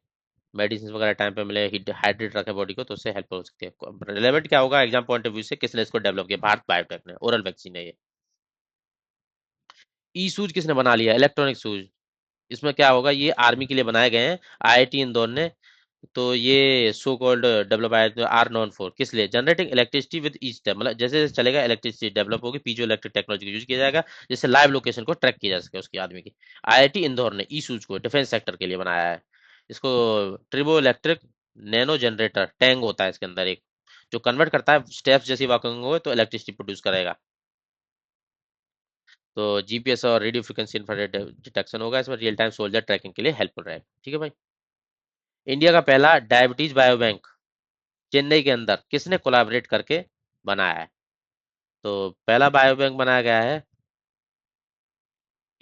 मेडिसिन वगैरह टाइम पे मिले, हाइड्रेट रखे बॉडी को, तो उससे हेल्प हो सकती है। रिलेवेंट क्या होगा एग्जाम पॉइंट ऑफ व्यू से, किसने इसको डेवलप किया? भारत बायोटेक ने, ओरल वैक्सीन है ये। ई सूज किसने बना लिया? इलेक्ट्रॉनिक सूज। इसमें क्या होगा, ये आर्मी के लिए बनाए गए हैं आईआईटी इंदौर ने। तो ये so called develop are non for किस लिए? Generating electricity with each step, मतलब जैसे जैसे चलेगा इलेक्ट्रिसिटी डेवलप होगी, पीजो इलेक्ट्रिक टेक्नोलॉजी का यूज किया जाएगा, जिससे लाइव लोकेशन को ट्रैक किया जा सके उसकी आदमी की। आईआईटी इंदौर ने ई सूज को डिफेंस सेक्टर के लिए बनाया है। इसको ट्रिबो इलेक्ट्रिक नैनो जनरेटर टैंक होता है इसके अंदर एक, जो कन्वर्ट करता है स्टेप्स जैसी वर्किंग हो तो इलेक्ट्रिसिटी प्रोड्यूस करेगा। तो जीपीएस और रेडियो फ्रिक्वेंसी इंफ्रारेड डिटेक्शन होगा इसमें, रियल टाइम सोल्जर ट्रैकिंग के लिए हेल्पफुल रहेगा। ठीक है भाई। इंडिया का पहला डायबिटीज बायोबैंक चेन्नई के अंदर किसने कोलैबोरेट करके बनाया है? तो पहला बायोबैंक बनाया गया है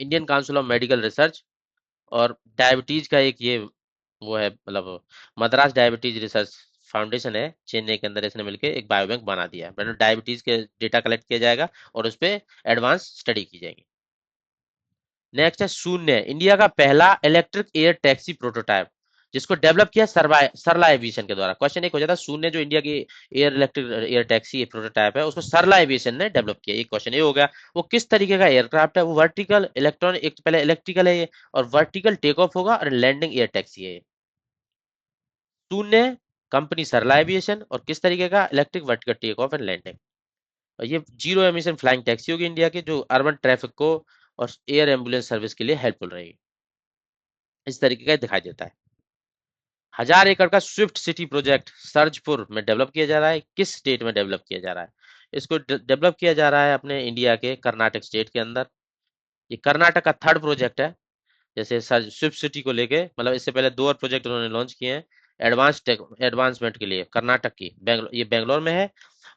Indian council of medical research, और डायबिटीज का एक ये वो है मतलब मद्रास डायबिटीज रिसर्च फाउंडेशन है चेन्नई के अंदर, इसने मिलकर एक बायोबैंक बना दिया है। मतलब डायबिटीज के डेटा कलेक्ट किया जाएगा और उस पर एडवांस स्टडी की जाएगी। नेक्स्ट है शून्य, इंडिया का पहला इलेक्ट्रिक एयर टैक्सी प्रोटोटाइप, जिसको डेवलप किया सरला एविएशन के द्वारा। क्वेश्चन एक हो जाता है, शून्य जो इंडिया की air electric air taxi prototype है, उसको सरला एविएशन ने डेवलप किया। एक क्वेश्चन ये हो गया। वो किस तरीके का एयरक्राफ्ट है? वो वर्टिकल इलेक्ट्रॉनिक, एक तो पहले इलेक्ट्रिकल है ये, और वर्टिकल टेक ऑफ होगा और लैंडिंग एयर टैक्सी है ये। शून्य कंपनी सरला एविएशन, और किस तरीके का? Electric vertical take off and landing. और ये जीरो एमिशन फ्लाइंग टैक्सी होगी इंडिया की, जो अर्बन ट्रैफिक को और एयर एम्बुलेंस सर्विस के लिए हेल्पफुल रहेगी। इस तरीके का दिखाई देता है। 1000 एकड़ का स्विफ्ट सिटी प्रोजेक्ट सरजपुर में डेवलप किया जा रहा है, किस स्टेट में डेवलप किया जा रहा है? इसको डेवलप किया जा रहा है अपने इंडिया के कर्नाटक स्टेट के अंदर। ये कर्नाटक का थर्ड प्रोजेक्ट है। जैसे स्विफ्ट सिटी को लेके, मतलब इससे पहले दो और प्रोजेक्ट उन्होंने लॉन्च किए हैं एडवांसमेंट के लिए। कर्नाटक की ये बेंगलोर में है।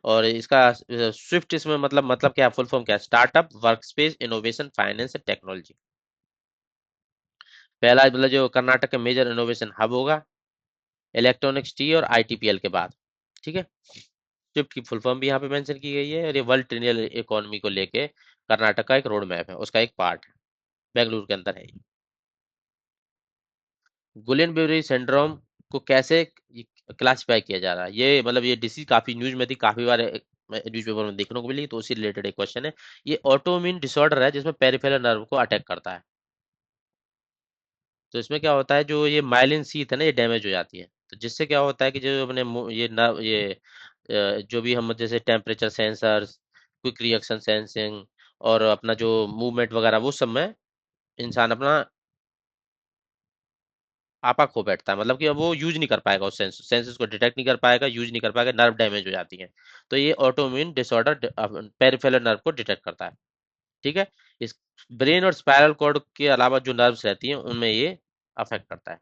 और इसका स्विफ्ट इसमें मतलब क्या, फुल फॉर्म क्या है? Startup work space innovation finance and technology. पहला मतलब जो कर्नाटक का मेजर इनोवेशन हब होगा इलेक्ट्रॉनिक्स टी और आईटीपीएल के बाद। ठीक है, स्विफ्ट की फुल फॉर्म भी यहाँ पे मेंशन की गई है, और ये वर्ल्ड ट्रिलियन इकोनॉमी को लेके कर्नाटक का एक रोड मैप है, उसका एक पार्ट है, बेंगलुरु के अंदर है। गुलियन बेरी सिंड्रोम को कैसे क्लासिफाई किया जा रहा है? ये मतलब ये डिसीज काफी न्यूज में थी, काफी बार न्यूज पेपर में देखने को मिली, तो उसी रिलेटेड एक क्वेश्चन है। ये ऑटोइम्यून डिसऑर्डर है जिसमें पेरिफेरल नर्व को अटैक करता है। तो इसमें क्या होता है, जो ये माइलिन शीथ है ना, ये डैमेज हो जाती है। तो जिससे क्या होता है कि जो अपने ये नर्व ये जो भी हम जैसे temperature sensors, quick reaction sensing, और अपना जो मूवमेंट वगैरह, वो सब में इंसान अपना आपा खो बैठता है, मतलब कि अब वो यूज नहीं कर पाएगा, उस सेंसेस को डिटेक्ट नहीं कर पाएगा, यूज नहीं कर पाएगा, नर्व डैमेज हो जाती है। तो ये ऑटोइम्यून डिसऑर्डर पेरिफेरल नर्व को डिटेक्ट करता है। ठीक है, इस ब्रेन और स्पाइनल कॉर्ड के अलावा जो नर्व्स रहती हैं उनमें ये अफेक्ट करता है।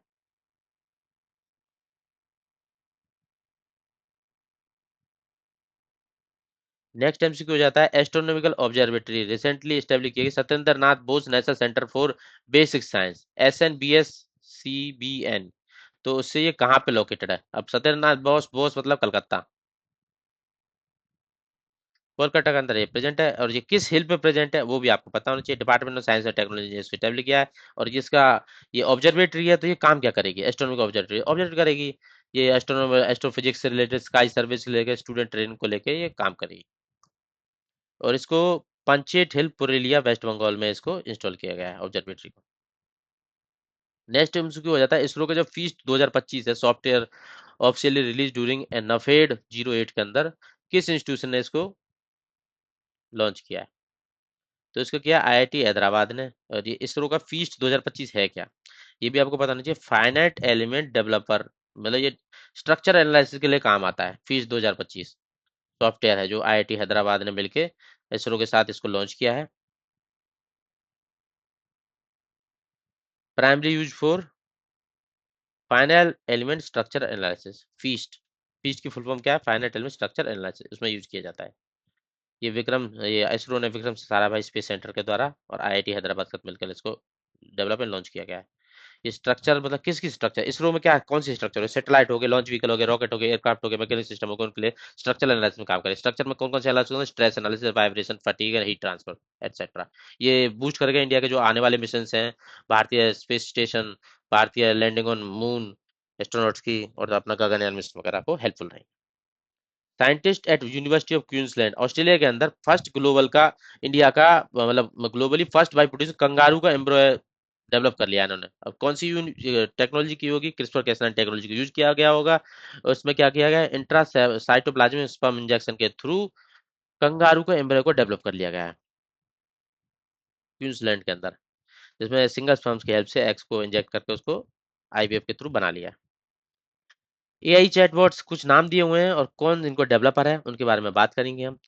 नेक्स्ट एमसीक्यू हो जाता है, एस्ट्रोनॉमिकल ऑब्जर्वेटरी रिसेंटली स्टैब्लिश की गई Satyendra Nath Bose national centre for basic science, SNBS CBN। तो उससे ये कहाँ पे लोकेटेड है? अब सत्येंद्र नाथ बोस, बोस मतलब कलकत्ता। कोलकाता के अंदर ये प्रेजेंट है, और ये किस हिल पे प्रेजेंट है वो भी आपको पता होना चाहिए। Department of science and technology ने इसको डेवलप किया है। और जिसका ये ऑब्जर्वेटरी है, तो ये काम क्या करेगी? एस्ट्रोनॉमिकल ऑब्जर्वेटरी ऑब्जर्व करेगी। ये एस्ट्रोनॉमर एस्ट्रोफिजिक्स से रिलेटेड, स्काई सर्विस से लेकर स्टूडेंट ट्रेनिंग को लेकर ये काम करेगी। और इसको पंचेट हिल पुरुलिया वेस्ट बंगाल में इसको इंस्टॉल किया गया है ऑब्जर्वेटरी को। नेक्स्ट एमसीक्यू हो जाता है, इसरो का जो फीस्ट 2025 है software officially release during a नफेड 08 के अंदर किस इंस्टीट्यूशन ने इसको लॉन्च किया है? तो इसको किया आईआईटी हैदराबाद ने। और ये इसरो का फीस्ट 2025 है क्या? ये भी आपको पता होना चाहिए। फाइनाइट एलिमेंट डेवलपर, मतलब ये स्ट्रक्चर एनालिसिस के लिए काम आता है। फीस्ट 2025 सॉफ्टवेयर है जो आईआईटी हैदराबाद ने मिलके इसरो के साथ इसको लॉन्च किया है। Primary use for final element structure analysis, feast. Feast की फुल फॉर्म क्या है? फाइनाइट एलिमेंट स्ट्रक्चर एनालिसिस, उसमें यूज किया जाता है। ये इसरो ने विक्रम साराभाई स्पेस सेंटर के द्वारा और आईआईटी हैदराबाद के साथ मिलकर इसको डेवलप एंड लॉन्च किया गया है। ये स्ट्रक्चर मतलब किसकी स्ट्रक्चर? इसरो में क्या कौन सी स्ट्रक्चर है? सैटेलाइट हो गए, लॉन्च व्हीकल हो गए, रॉकेट हो गए, एयरक्राफ्ट हो गए, मैकेनिकल सिस्टम हो गए, उनके लिए स्ट्रक्चरल एनालिसिस में काम करें। स्ट्रक्चर में कौन कौन से एनालिसिस होंगे? Stress analysis, vibration, fatigue and heat transfer etcetera. ये बूस्ट करेगा इंडिया के जो आने वाले मिशन हैं, भारतीय स्पेस स्टेशन, भारतीय लैंडिंग ऑन मून, एस्ट्रोनॉट्स की, और अपना गगनयान मिशन वगैरह को हेल्पफुल रहेंगे। Scientist at university of Queensland Australia के अंदर फर्स्ट ग्लोबल का, इंडिया का मतलब globally first by produce kangaroo का एम्ब्रॉय डेवलप कर लिया इन्होंने। अब कौन सी टेक्नोलॉजी की होगी? क्रिस्पर कैसनाइन टेक्नोलॉजी का यूज किया गया होगा। और उसमें क्या किया गया? इंट्रा साइटोप्लाज्मिक स्पर्म इंजेक्शन के थ्रू कंगारू का एम्ब्रॉय को डेवलप कर लिया गया है क्वींसलैंड के अंदर, जिसमें सिंगल स्पर्म्स की हेल्प से एग्स को इंजेक्ट करके उसको आईवीएफ के थ्रू बना लिया। एआई चैटबॉट्स कुछ नाम दिए हुए हैं और कौन इनको डेवलपर है उनके बारे में बात करेंगे हम।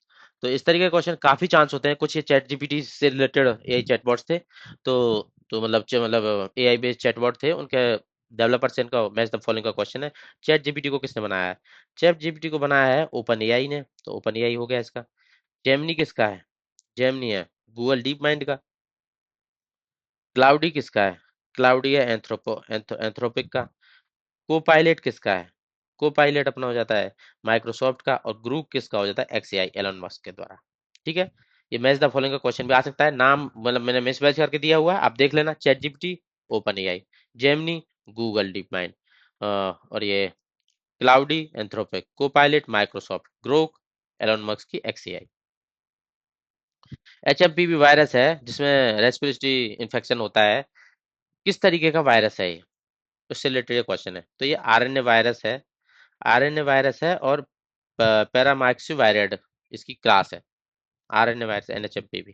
तो इस तरीके के क्वेश्चन काफी चांस होते हैं। कुछ ये चैट जीपीटी से रिलेटेड एआई चैटबॉट्स थे। तो मतलब एआई बेस्ड चैटबॉट थे, उनके डेवलपर से इनका मैच द फॉलोइंग का क्वेश्चन है। चैट जीपीटी को किसने बनाया है? चैट जीपीटी को बनाया है ओपन एआई ने, तो ओपन एआई हो गया इसका। जेमिनी किसका है? जेमिनी है गूगल डीप माइंड का। क्लाउडी किसका है? क्लाउडी है एंथ्रोपिक का। को पायलट किसका है? को पायलट अपना हो जाता है माइक्रोसॉफ्ट का। और ग्रुप किसका हो जाता है? एक्सएआई एलन मस्क के द्वारा। ठीक है। ये मैच द फॉलोइंग का क्वेश्चन भी आ सकता है। नाम मतलब मैंने मिस मैच करके दिया हुआ है, आप देख लेना। ChatGPT OpenAI, Gemini Google DeepMind, और ये Claude Anthropic, Copilot Microsoft, Grok Elon Musk की एक्सएआई। एचएमपीवी वायरस है जिसमें रेस्पिरेटरी इन्फेक्शन होता है, किस तरीके का वायरस है ये? उससे रिलेटेड क्वेश्चन है। तो ये आरएनए वायरस है। आरएनए वायरस है और पैरामाइक्सी वायरड इसकी क्लास है। RNA virus NHMPV.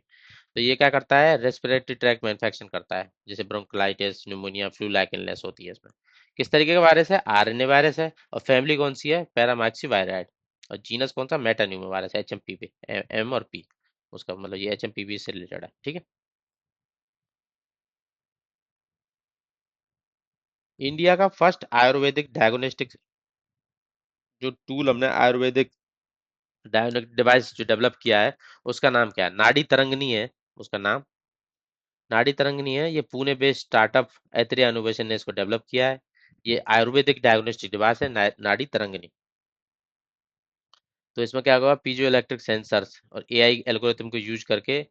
तो ये क्या करता है? रेस्पिरेटरी ट्रैक में इन्फेक्शन करता है, जैसे bronchitis, pneumonia, flu like illness होती है इसमें। किस तरीके का वायरस है? आरएनए वायरस है। और फैमिली कौन सी है? पैरामाइक्सी वायरड। और जीनस कौन सा? मेटान्यूमो वायरस है, एचएमपीवी, एम और पी उसका मतलब, ये एचएमपीवी से रिलेटेड है। ठीक है। इंडिया का फर्स्ट आयुर्वेदिक डायग्नोस्टिक जो टूल हमने आयुर्वेदिक डायग्नोस्टिक डिवाइस जो डेवलप किया है, उसका नाम क्या है? नाड़ी तरंगिणी है उसका नाम। नाड़ी तरंगिणी है। ये पुणे बेस्ड स्टार्टअप ऐत्रेया इनोवेशन ने इसको डेवलप किया है। ये आयुर्वेदिक डायग्नोस्टिक डिवाइस है नाड़ी तरंगिणी। तो इसमें क्या होगा? पीजो इलेक्ट्रिक सेंसर्स और एआई एल्गोरिथम को यूज करके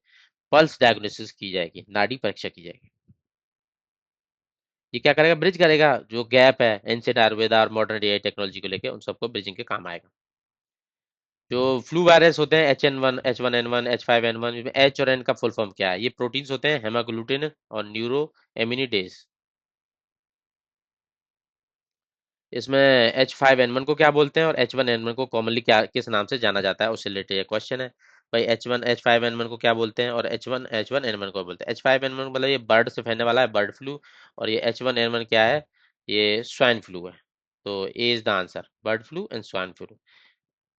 पल्स डायग्नोसिस की जाएगी, नाड़ी परीक्षा की जाएगी। ये क्या करेगा? ब्रिज करेगा जो गैप है एंशिएंट आयुर्वेदा और मॉडर्न एआई टेक्नोलॉजी को लेके, उन सबको ब्रिजिंग के काम आएगा। जो फ्लू वायरस होते हैं, H1N1, H1N1, H5N1, इसमें एच और एन का फुल फॉर्म क्या है? ये प्रोटीन्स होते हैं, हेमाग्लूटिन और न्यूरो एमिनिडेज। इसमें H5N1 को क्या बोलते हैं और H1N1 को कॉमनली क्या किस नाम से जाना जाता है? उससे रिलेटेड क्वेश्चन है भाई। H5N1 को क्या बोलते हैं और H1N1 को बोलते हैं? H5N1 मतलब ये बर्ड से फैलने वाला है, बर्ड फ्लू। और ये H1N1 क्या है? ये स्वाइन फ्लू है। तो A is the answer, bird flu and swine flu.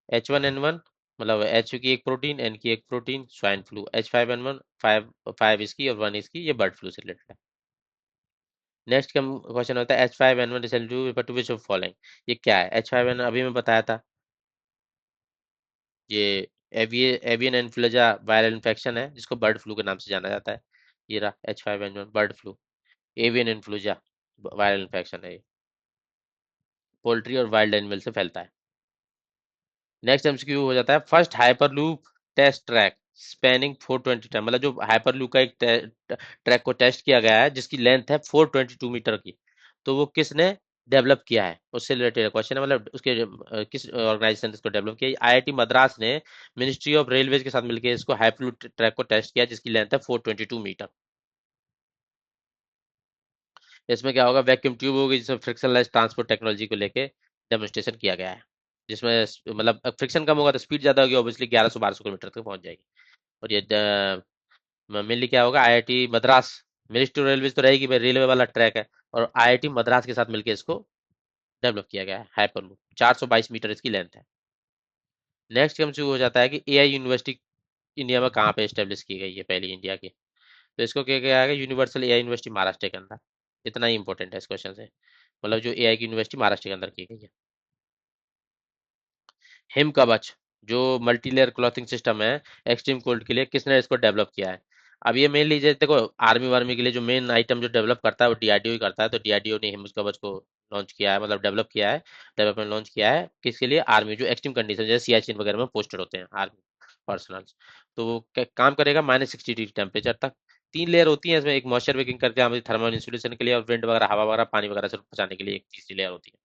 H1N1 मतलब एच की एक प्रोटीन, एन की एक protein, swine flu. H5N1 five five इसकी और वन इसकी, ये बर्ड फ्लू से रिलेटेड है। नेक्स्ट क्वेश्चन होता है H5N1 refer to which of following. ये क्या है? H5N1 अभी मैं बताया था, ये एवियन इन्फ्लुएंजा वायरल इन्फेक्शन है जिसको बर्ड फ्लू के नाम से जाना जाता है। ये रहा H5N1 bird flu, avian influenza viral infection है ये, पोल्ट्री और वाइल्ड एनिमल से फैलता है। नेक्स्ट एमसीक्यू हो जाता है, first hyperloop test track spanning 422 मतलब जो हाइपरलूप का एक ट्रैक को टेस्ट किया गया है जिसकी लेंथ है 422 मीटर की, तो वो किसने डेवलप किया है, उससे रिलेटेड क्वेश्चन है। मतलब उसके किस ऑर्गेनाइजेशन ने इसको डेवलप किया? आईआईटी मद्रास ने मिनिस्ट्री ऑफ रेलवेज के साथ मिलकर इसको हाइपरलूप ट्रैक को टेस्ट किया जिसकी लेंथ है 422 मीटर। इसमें क्या होगा, वैक्यूम ट्यूब होगी जिसमें फ्रिक्शनलेस ट्रांसपोर्ट टेक्नोलॉजी को लेके डेमोन्स्ट्रेशन किया गया है, जिसमें मतलब फ्रिक्शन कम होगा तो स्पीड ज्यादा होगी, ऑब्वियसली 1100-1200 किलोमीटर तक पहुंच जाएगी। और ये मेनली क्या होगा, IIT Madras, ministry of railways तो रहेगी भाई, रेलवे वाला ट्रैक है, और आईआईटी मद्रास के साथ मिलकर इसको डेवलप किया गया है हाइपरलूप। 422 मीटर इसकी लेंथ है। नेक्स्ट हमसे हो जाता है कि एआई यूनिवर्सिटी इंडिया में कहाँ पे स्टेब्लिश की गई है, पहली इंडिया की। तो इसको क्या गया है, यूनिवर्सल एआई यूनिवर्सिटी महाराष्ट्र के अंदर। इतना ही इंपॉर्टेंट है इस क्वेश्चन से, मतलब जो एआई की यूनिवर्सिटी महाराष्ट्र के अंदर की गई है। हिम कवच जो मल्टी लेयर क्लॉथिंग सिस्टम है एक्सट्रीम कोल्ड के लिए, किसने इसको डेवलप किया है? अब ये मेन लीजिए, देखो आर्मी वार्मी के लिए जो मेन आइटम जो डेवलप करता है वो डीआरडीओ ही करता है, तो डीआरडीओ ने हिम कवच को लॉन्च किया है, मतलब डेवलप किया है, डेवलपमेंट लॉन्च किया है किसके लिए? आर्मी, जो एक्सट्रीम कंडीशन जैसे सियाचिन वगैरह में पोस्टेड होते हैं आर्मी पर्सनल। तो वो काम करेगा -60 डिग्री टेम्परेचर तक। 3 लेयर होती है इसमें, एक मॉइस्चर वेकिंग करके हमारी थर्मल इंसुलेशन के लिए, और विंड वगैरह हवा वगैरह पानी वगैरह से बचाने के लिए एक तीसरी लेयर होती है।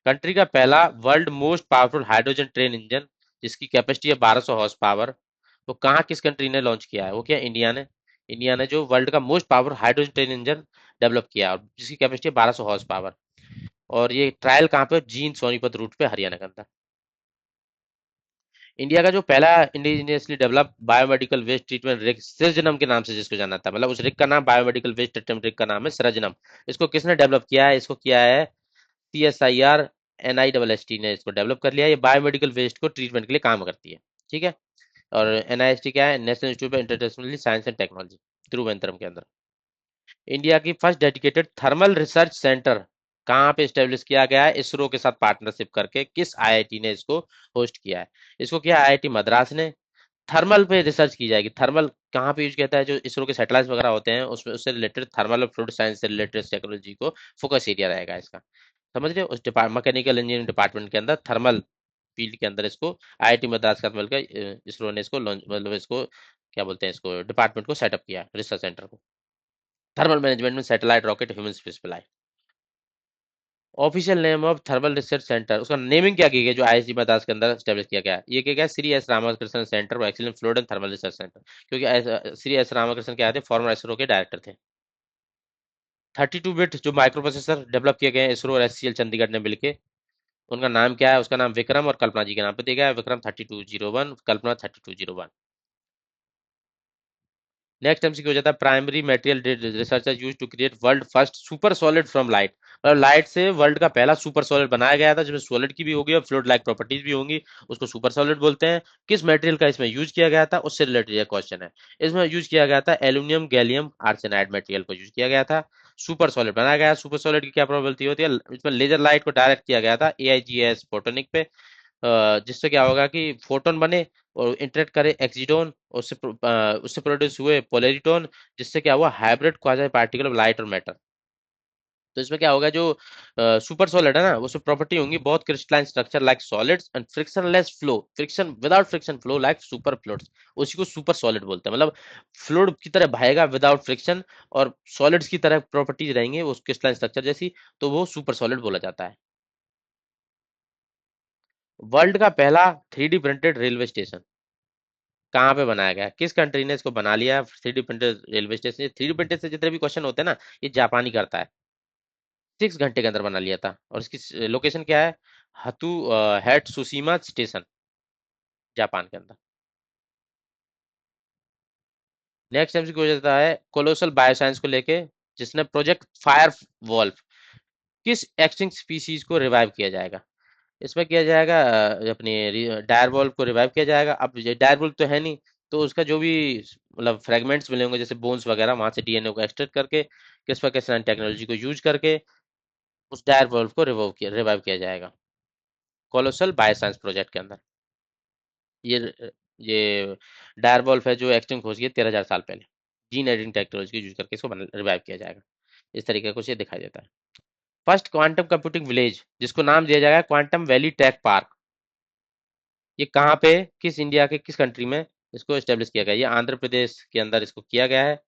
कंट्री का पहला world most powerful hydrogen train engine जिसकी कैपेसिटी है 1200 हॉर्स पावर, वो कहाँ किस कंट्री ने लॉन्च किया है? वो क्या, इंडिया ने। इंडिया ने जो वर्ल्ड का most powerful hydrogen train engine develop किया है, और जिसकी कैपेसिटी है 1200 हॉर्स पावर। और ये ट्रायल कहाँ पे? जींद सोनीपत रूट पे, हरियाणा के अंदर। इंडिया का जो पहला indigenously develop biomedical waste treatment rig Srjanam के नाम से जिसको जाना था, मतलब उस रिग का नाम बायोमेडिकल वेस्ट ट्रीटमेंट रिग का नाम है सिरजनम। इसको किसने डेवलप किया है? इसको किया है CSIR NISST ने इसको डेवलप कर लिया। ये बायोमेडिकल वेस्ट को ट्रीटमेंट के लिए काम करती है, ठीक है। और NIST क्या है? National institute of international science and technology, Thiruvananthapuram के अंदर। इंडिया की first dedicated thermal research centre कहाँ पे स्टेब्लिश किया गया है? इसरो के साथ पार्टनरशिप करके किस आईआईटी ने इसको होस्ट किया है? इसको किया आईआईटी मद्रास ने। थर्मल पे रिसर्च की जाएगी। थर्मल कहाँ पे यूज किया है? जो इसरो के सैटेलाइट वगैरह होते हैं उसमें, उससे रिलेटेड थर्मल और फ्लूइड साइंस से रिलेटेड टेक्नोलॉजी को फोकस एरिया रहेगा इसका। समझ रहे हो? उस मैकेनिकल इंजीनियरिंग डिपार्टमेंट के अंदर थर्मल फील्ड के अंदर इसको आईआईटी मद्रास के साथ मिलकर इसरो ने इसको लॉन्च, मतलब इसको क्या बोलते हैं, इसको डिपार्टमेंट को सेटअप किया, रिसर्च सेंटर को। थर्मल मैनेजमेंट में satellite rocket human space flight. Official name of thermal research centre, उसका नेमिंग क्या की गई जो आईआईटी मद्रास के अंदर स्टैब्लिश किया गया? ये किया गया Shri S Ramakrishnan centre for excellent fluid and thermal research centre, क्योंकि श्री एस रामकृष्णन क्या थे? फॉर्मर इसरो के डायरेक्टर थे। 32 बिट जो माइक्रो प्रोसेसर डेवलप किए गए हैं इसरो और एचसीएल चंडीगढ़ ने मिलके, उनका नाम क्या है? उसका नाम विक्रम और कल्पना जी के नाम पे दिया गया है, विक्रम 3201, कल्पना 3201। नेक्स्ट एमसीक्यू हो जाता है, primary material researcher use to create world first super solid from light. मतलब लाइट से वर्ल्ड का पहला सुपर सॉलिड बनाया गया था जिसमें सॉलिड की भी होगी और फ्लूइड लाइक प्रॉपर्टीज भी होंगी, उसको सुपर सॉलिड बोलते हैं। किस मटेरियल का इसमें यूज किया गया था, उससे रिलेटेड ये क्वेश्चन है। इसमें यूज किया गया था एल्यूमिनियम गैलियम आर्सेनाइड मटेरियल को यूज किया गया था। सुपर सॉलिड बनाया गया। सुपर सॉलिड की क्या प्रोबेबिलिटी होती है? इसमें लेजर लाइट को डायरेक्ट किया गया था AIGS फोटोनिक पे, जिससे क्या होगा कि फोटोन बने और इंटरेक्ट करे एक्सिटोन, उससे प्रोड्यूस हुए पोलरिटोन, जिससे क्या हुआ hybrid quasi particle of light और मैटर। तो इसमें क्या होगा, जो सुपर सॉलिड है ना, उसमें प्रॉपर्टी होंगी बहुत crystalline structure like solids and frictionless flow, friction without friction flow like super fluids. उसी को सुपर सॉलिड बोलते हैं, मतलब फ्लूइड की तरह बहेगा विदाउट फ्रिक्शन, और सॉलिड्स की तरह प्रॉपर्टीज रहेंगे वो क्रिस्टलाइन स्ट्रक्चर जैसी, तो वो सुपर सॉलिड बोला जाता है। वर्ल्ड का पहला 3D प्रिंटेड रेलवे स्टेशन कहाँ पे बनाया गया है? किस कंट्री ने इसको बना लिया है 3D printed railway station? 3D printed से जितने भी क्वेश्चन होते हैं ना, ये जापानी करता है। 6 घंटे के अंदर बना लिया था, और इसकी लोकेशन क्या है? हतु हेट सुसीमा स्टेशन, जापान के अंदर। नेक्स्ट एमसीक्यू हो जाता है कोलोसल बायोसाइंस को लेके, जिसने प्रोजेक्ट फायर वॉल्व, किस एक्सटिंक्ट स्पीसीज को रिवाइव किया जाएगा? इसमें किया जाएगा अपनी डायर वॉल्व को रिवाइव किया जाएगा। अब डायर वॉल्व तो है नहीं, तो उसका जो भी मतलब फ्रेगमेंट्स मिले होंगे जैसे बोन्स वगैरह, वहां से डीएनए को एक्सट्रैक्ट करके क्रिस्पर कैस9 टेक्नोलॉजी को यूज करके उस डायर वॉल्व को रिवाइव किया जाएगा कोलोसल बायोसाइंस प्रोजेक्ट के अंदर। ये डायर वॉल्व है जो एक्सटिंक्ट हो गई 13,000 साल पहले, जीन एडिटिंग टेक्नोलॉजी को यूज करके इसको रिवाइव किया जाएगा। इस तरीके का कुछ ये दिखाई देता है। फर्स्ट क्वांटम कंप्यूटिंग विलेज जिसको नाम दिया जाएगा क्वांटम वैली टेक पार्क, ये कहाँ पे, किस इंडिया के किस कंट्री में इसको एस्टेब्लिश किया गया है? ये आंध्र प्रदेश के अंदर इसको किया गया है।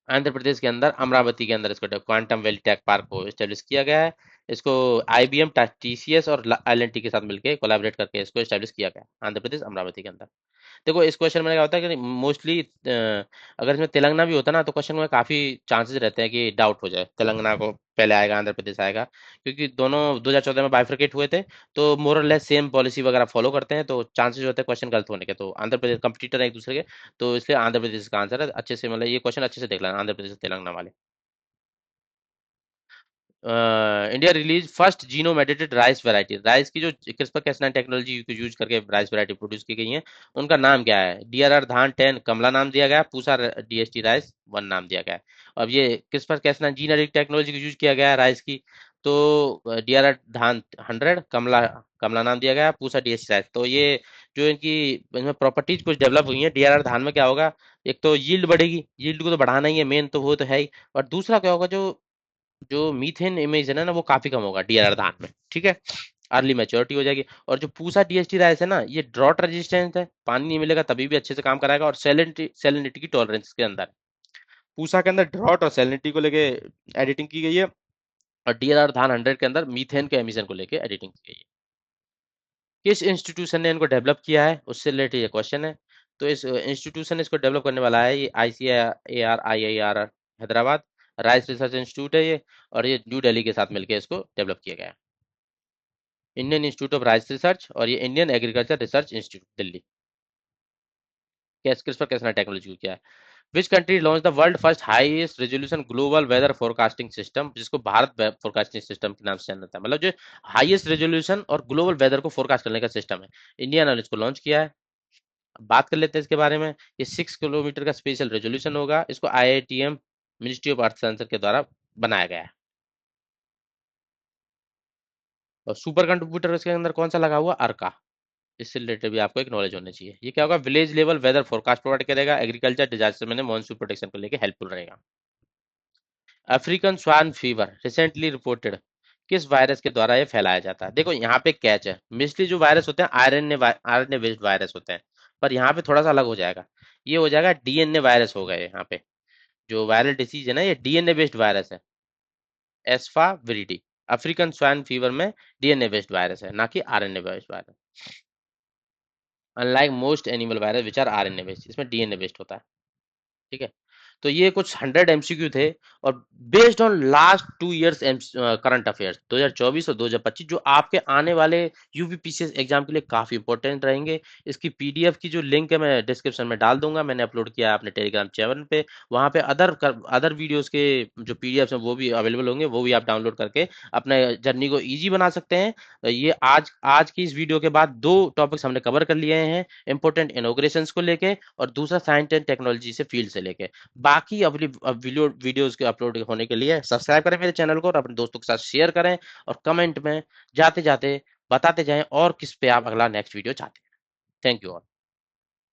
आंध्र प्रदेश के अंदर अमरावती के अंदर इसको क्वांटम वैली टेक पार्क को एस्टेब्लिश किया गया है। इसको आईबीएम, टीसीएस और एलएनटी के साथ मिलकर कोलैबोरेट करके इसको एस्टेब्लिश किया गया है आंध्र प्रदेश अमरावती के अंदर। देखो इस क्वेश्चन में क्या होता है कि मोस्टली अगर इसमें तेलंगाना भी होता ना तो क्वेश्चन में काफी चांसेस रहते हैं कि डाउट हो जाए, तेलंगाना को पहले आएगा आंध्र प्रदेश आएगा, क्योंकि दोनों 2014 में बाइफरकेट हुए थे, तो मोर और लेस सेम पॉलिसी वगैरह फॉलो करते हैं, तो चांसेस होते हैं क्वेश्चन गलत होने के। तो आंध्र प्रदेश कंपटीटर है एक दूसरे के, तो इसलिए आंध्र प्रदेश का आंसर है। अच्छे से मतलब ये क्वेश्चन अच्छे से देख लेना, आंध्र प्रदेश तेलंगाना वाले। India release first genome edited rice variety, rice की जो क्रिस्पर कैस9 टेक्नोलॉजी को यूज करके राइस वैरायटी प्रोड्यूस की गई है, उनका नाम क्या है? डीआरआर धान 10 कमला नाम दिया गया है, पूसा डीएसटी राइस 1 नाम दिया गया है। अब ये क्रिस्पर कैस9 जीन एडिट टेक्नोलॉजी को यूज किया गया है राइस की, तो डीआरआर धान 100 कमला, कमला नाम दिया गया है, पूसा डीएसटी राइस। तो ये जो इनकी इनमें प्रॉपर्टीज कुछ डेवलप हुई है डीआरआर धान में, क्या होगा? एक तो यील्ड बढ़ेगी, यील्ड को तो बढ़ाना ही है मेन, तो वो तो है ही। और दूसरा क्या होगा, जो जो मीथेन इमेजन है ना वो काफी कम होगा डीआरआर धान में, ठीक है। अर्ली मैच्योरिटी हो जाएगी। और जो पूसा डीएसटी राइस है ना, ये ड्रॉट रेजिस्टेंट है, पानी नहीं मिलेगा तभी भी अच्छे से काम कराएगा, और सैलिनिटी सैलिनिटी की टॉलरेंस के अंदर है। पूसा के अंदर ड्रॉट और सैलिनिटी को लेके एडिटिंग की गई है, और डीआरआर धान 100 के अंदर मीथेन के एमिशन को लेके एडिटिंग की गई है। किस इंस्टीट्यूशन ने इनको डेवलप किया है, उससे रिलेटेड ये क्वेश्चन है। तो इस इंस्टीट्यूशन ने इसको डेवलप करने वाला है ये ICAR Hyderabad, rice research institute है ये, और ये न्यू दिल्ली के साथ मिलकर इसको डेवलप किया गया है। Indian institute of rice research और ये Indian agriculture research institute Delhi. किस पर कैसा टेक्नोलॉजी को किया है? Which country launch the world first highest resolution global weather forecasting system, जिसको भारत फोरकास्टिंग सिस्टम के नाम से जाना जाता है, मतलब जो हाईएस्ट रेजोल्यूशन और ग्लोबल वेदर को फोरकास्ट करने का सिस्टम है, इंडिया ने इसको लॉन्च किया है। अब बात कर लेते हैं इसके बारे में। ये 6 किलोमीटर का स्पेशल रेजोल्यूशन होगा, इसको IITM ministry of earth science के द्वारा बनाया गया है। और सुपर कंप्यूटर इसके अंदर कौन सा लगा हुआ? अर्का। इससे रिलेटेड भी आपको एक नॉलेज होनी चाहिए। ये क्या होगा? Village level weather forecast provide करेगा, एग्रीकल्चर डिजास्टर में मॉनसून प्रोटेक्शन को लेके हेल्पफुल रहेगा। African swine fever recently reported, किस वायरस के द्वारा ये फैलाया जाता है? देखो यहाँ पे कैच है, मिस्टली जो वायरस होते हैं आरएनए बेस्ड वायरस होते हैं, पर यहाँ पे थोड़ा सा अलग हो जाएगा, ये हो जाएगा डीएनए वायरस हो गए यहाँ पे। जो वायरल डिसीज है ना, ये डीएनए बेस्ड वायरस है, एस्फा विरिडी। अफ्रीकन स्वाइन फीवर में डीएनए बेस्ड वायरस है, ना कि RNA based virus. Unlike most animal virus which are RNA based, इसमें डीएनए बेस्ड होता है, ठीक है। तो ये कुछ 100 MCQ थे, और based on last 2 years current affairs 2024 और 2025, जो आपके आने वाले यूपीपीसीएस एग्जाम के लिए काफी इंपॉर्टेंट रहेंगे। इसकी पीडीएफ की जो लिंक है मैं डिस्क्रिप्शन में डाल दूंगा, मैंने अपलोड किया है अपने टेलीग्राम चैनल पे। वहां पे अदर वीडियोस के जो पीडीएफ हैं वो भी अवेलेबल होंगे, वो भी आप डाउनलोड करके अपने जर्नी को ईजी बना सकते हैं। ये आज आज की इस वीडियो के बाद 2 टॉपिक्स हमने कवर कर लिए हैं, इंपॉर्टेंट इनोग्रेशन को लेके, और दूसरा साइंस एंड टेक्नोलॉजी से फील्ड से लेके। बाकी अपनी वीडियोस के अपलोड होने के लिए सब्सक्राइब करें मेरे चैनल को, और अपने दोस्तों के साथ शेयर करें, और कमेंट में जाते जाते बताते जाएं और किस पे आप अगला नेक्स्ट वीडियो चाहते हैं। Thank you all.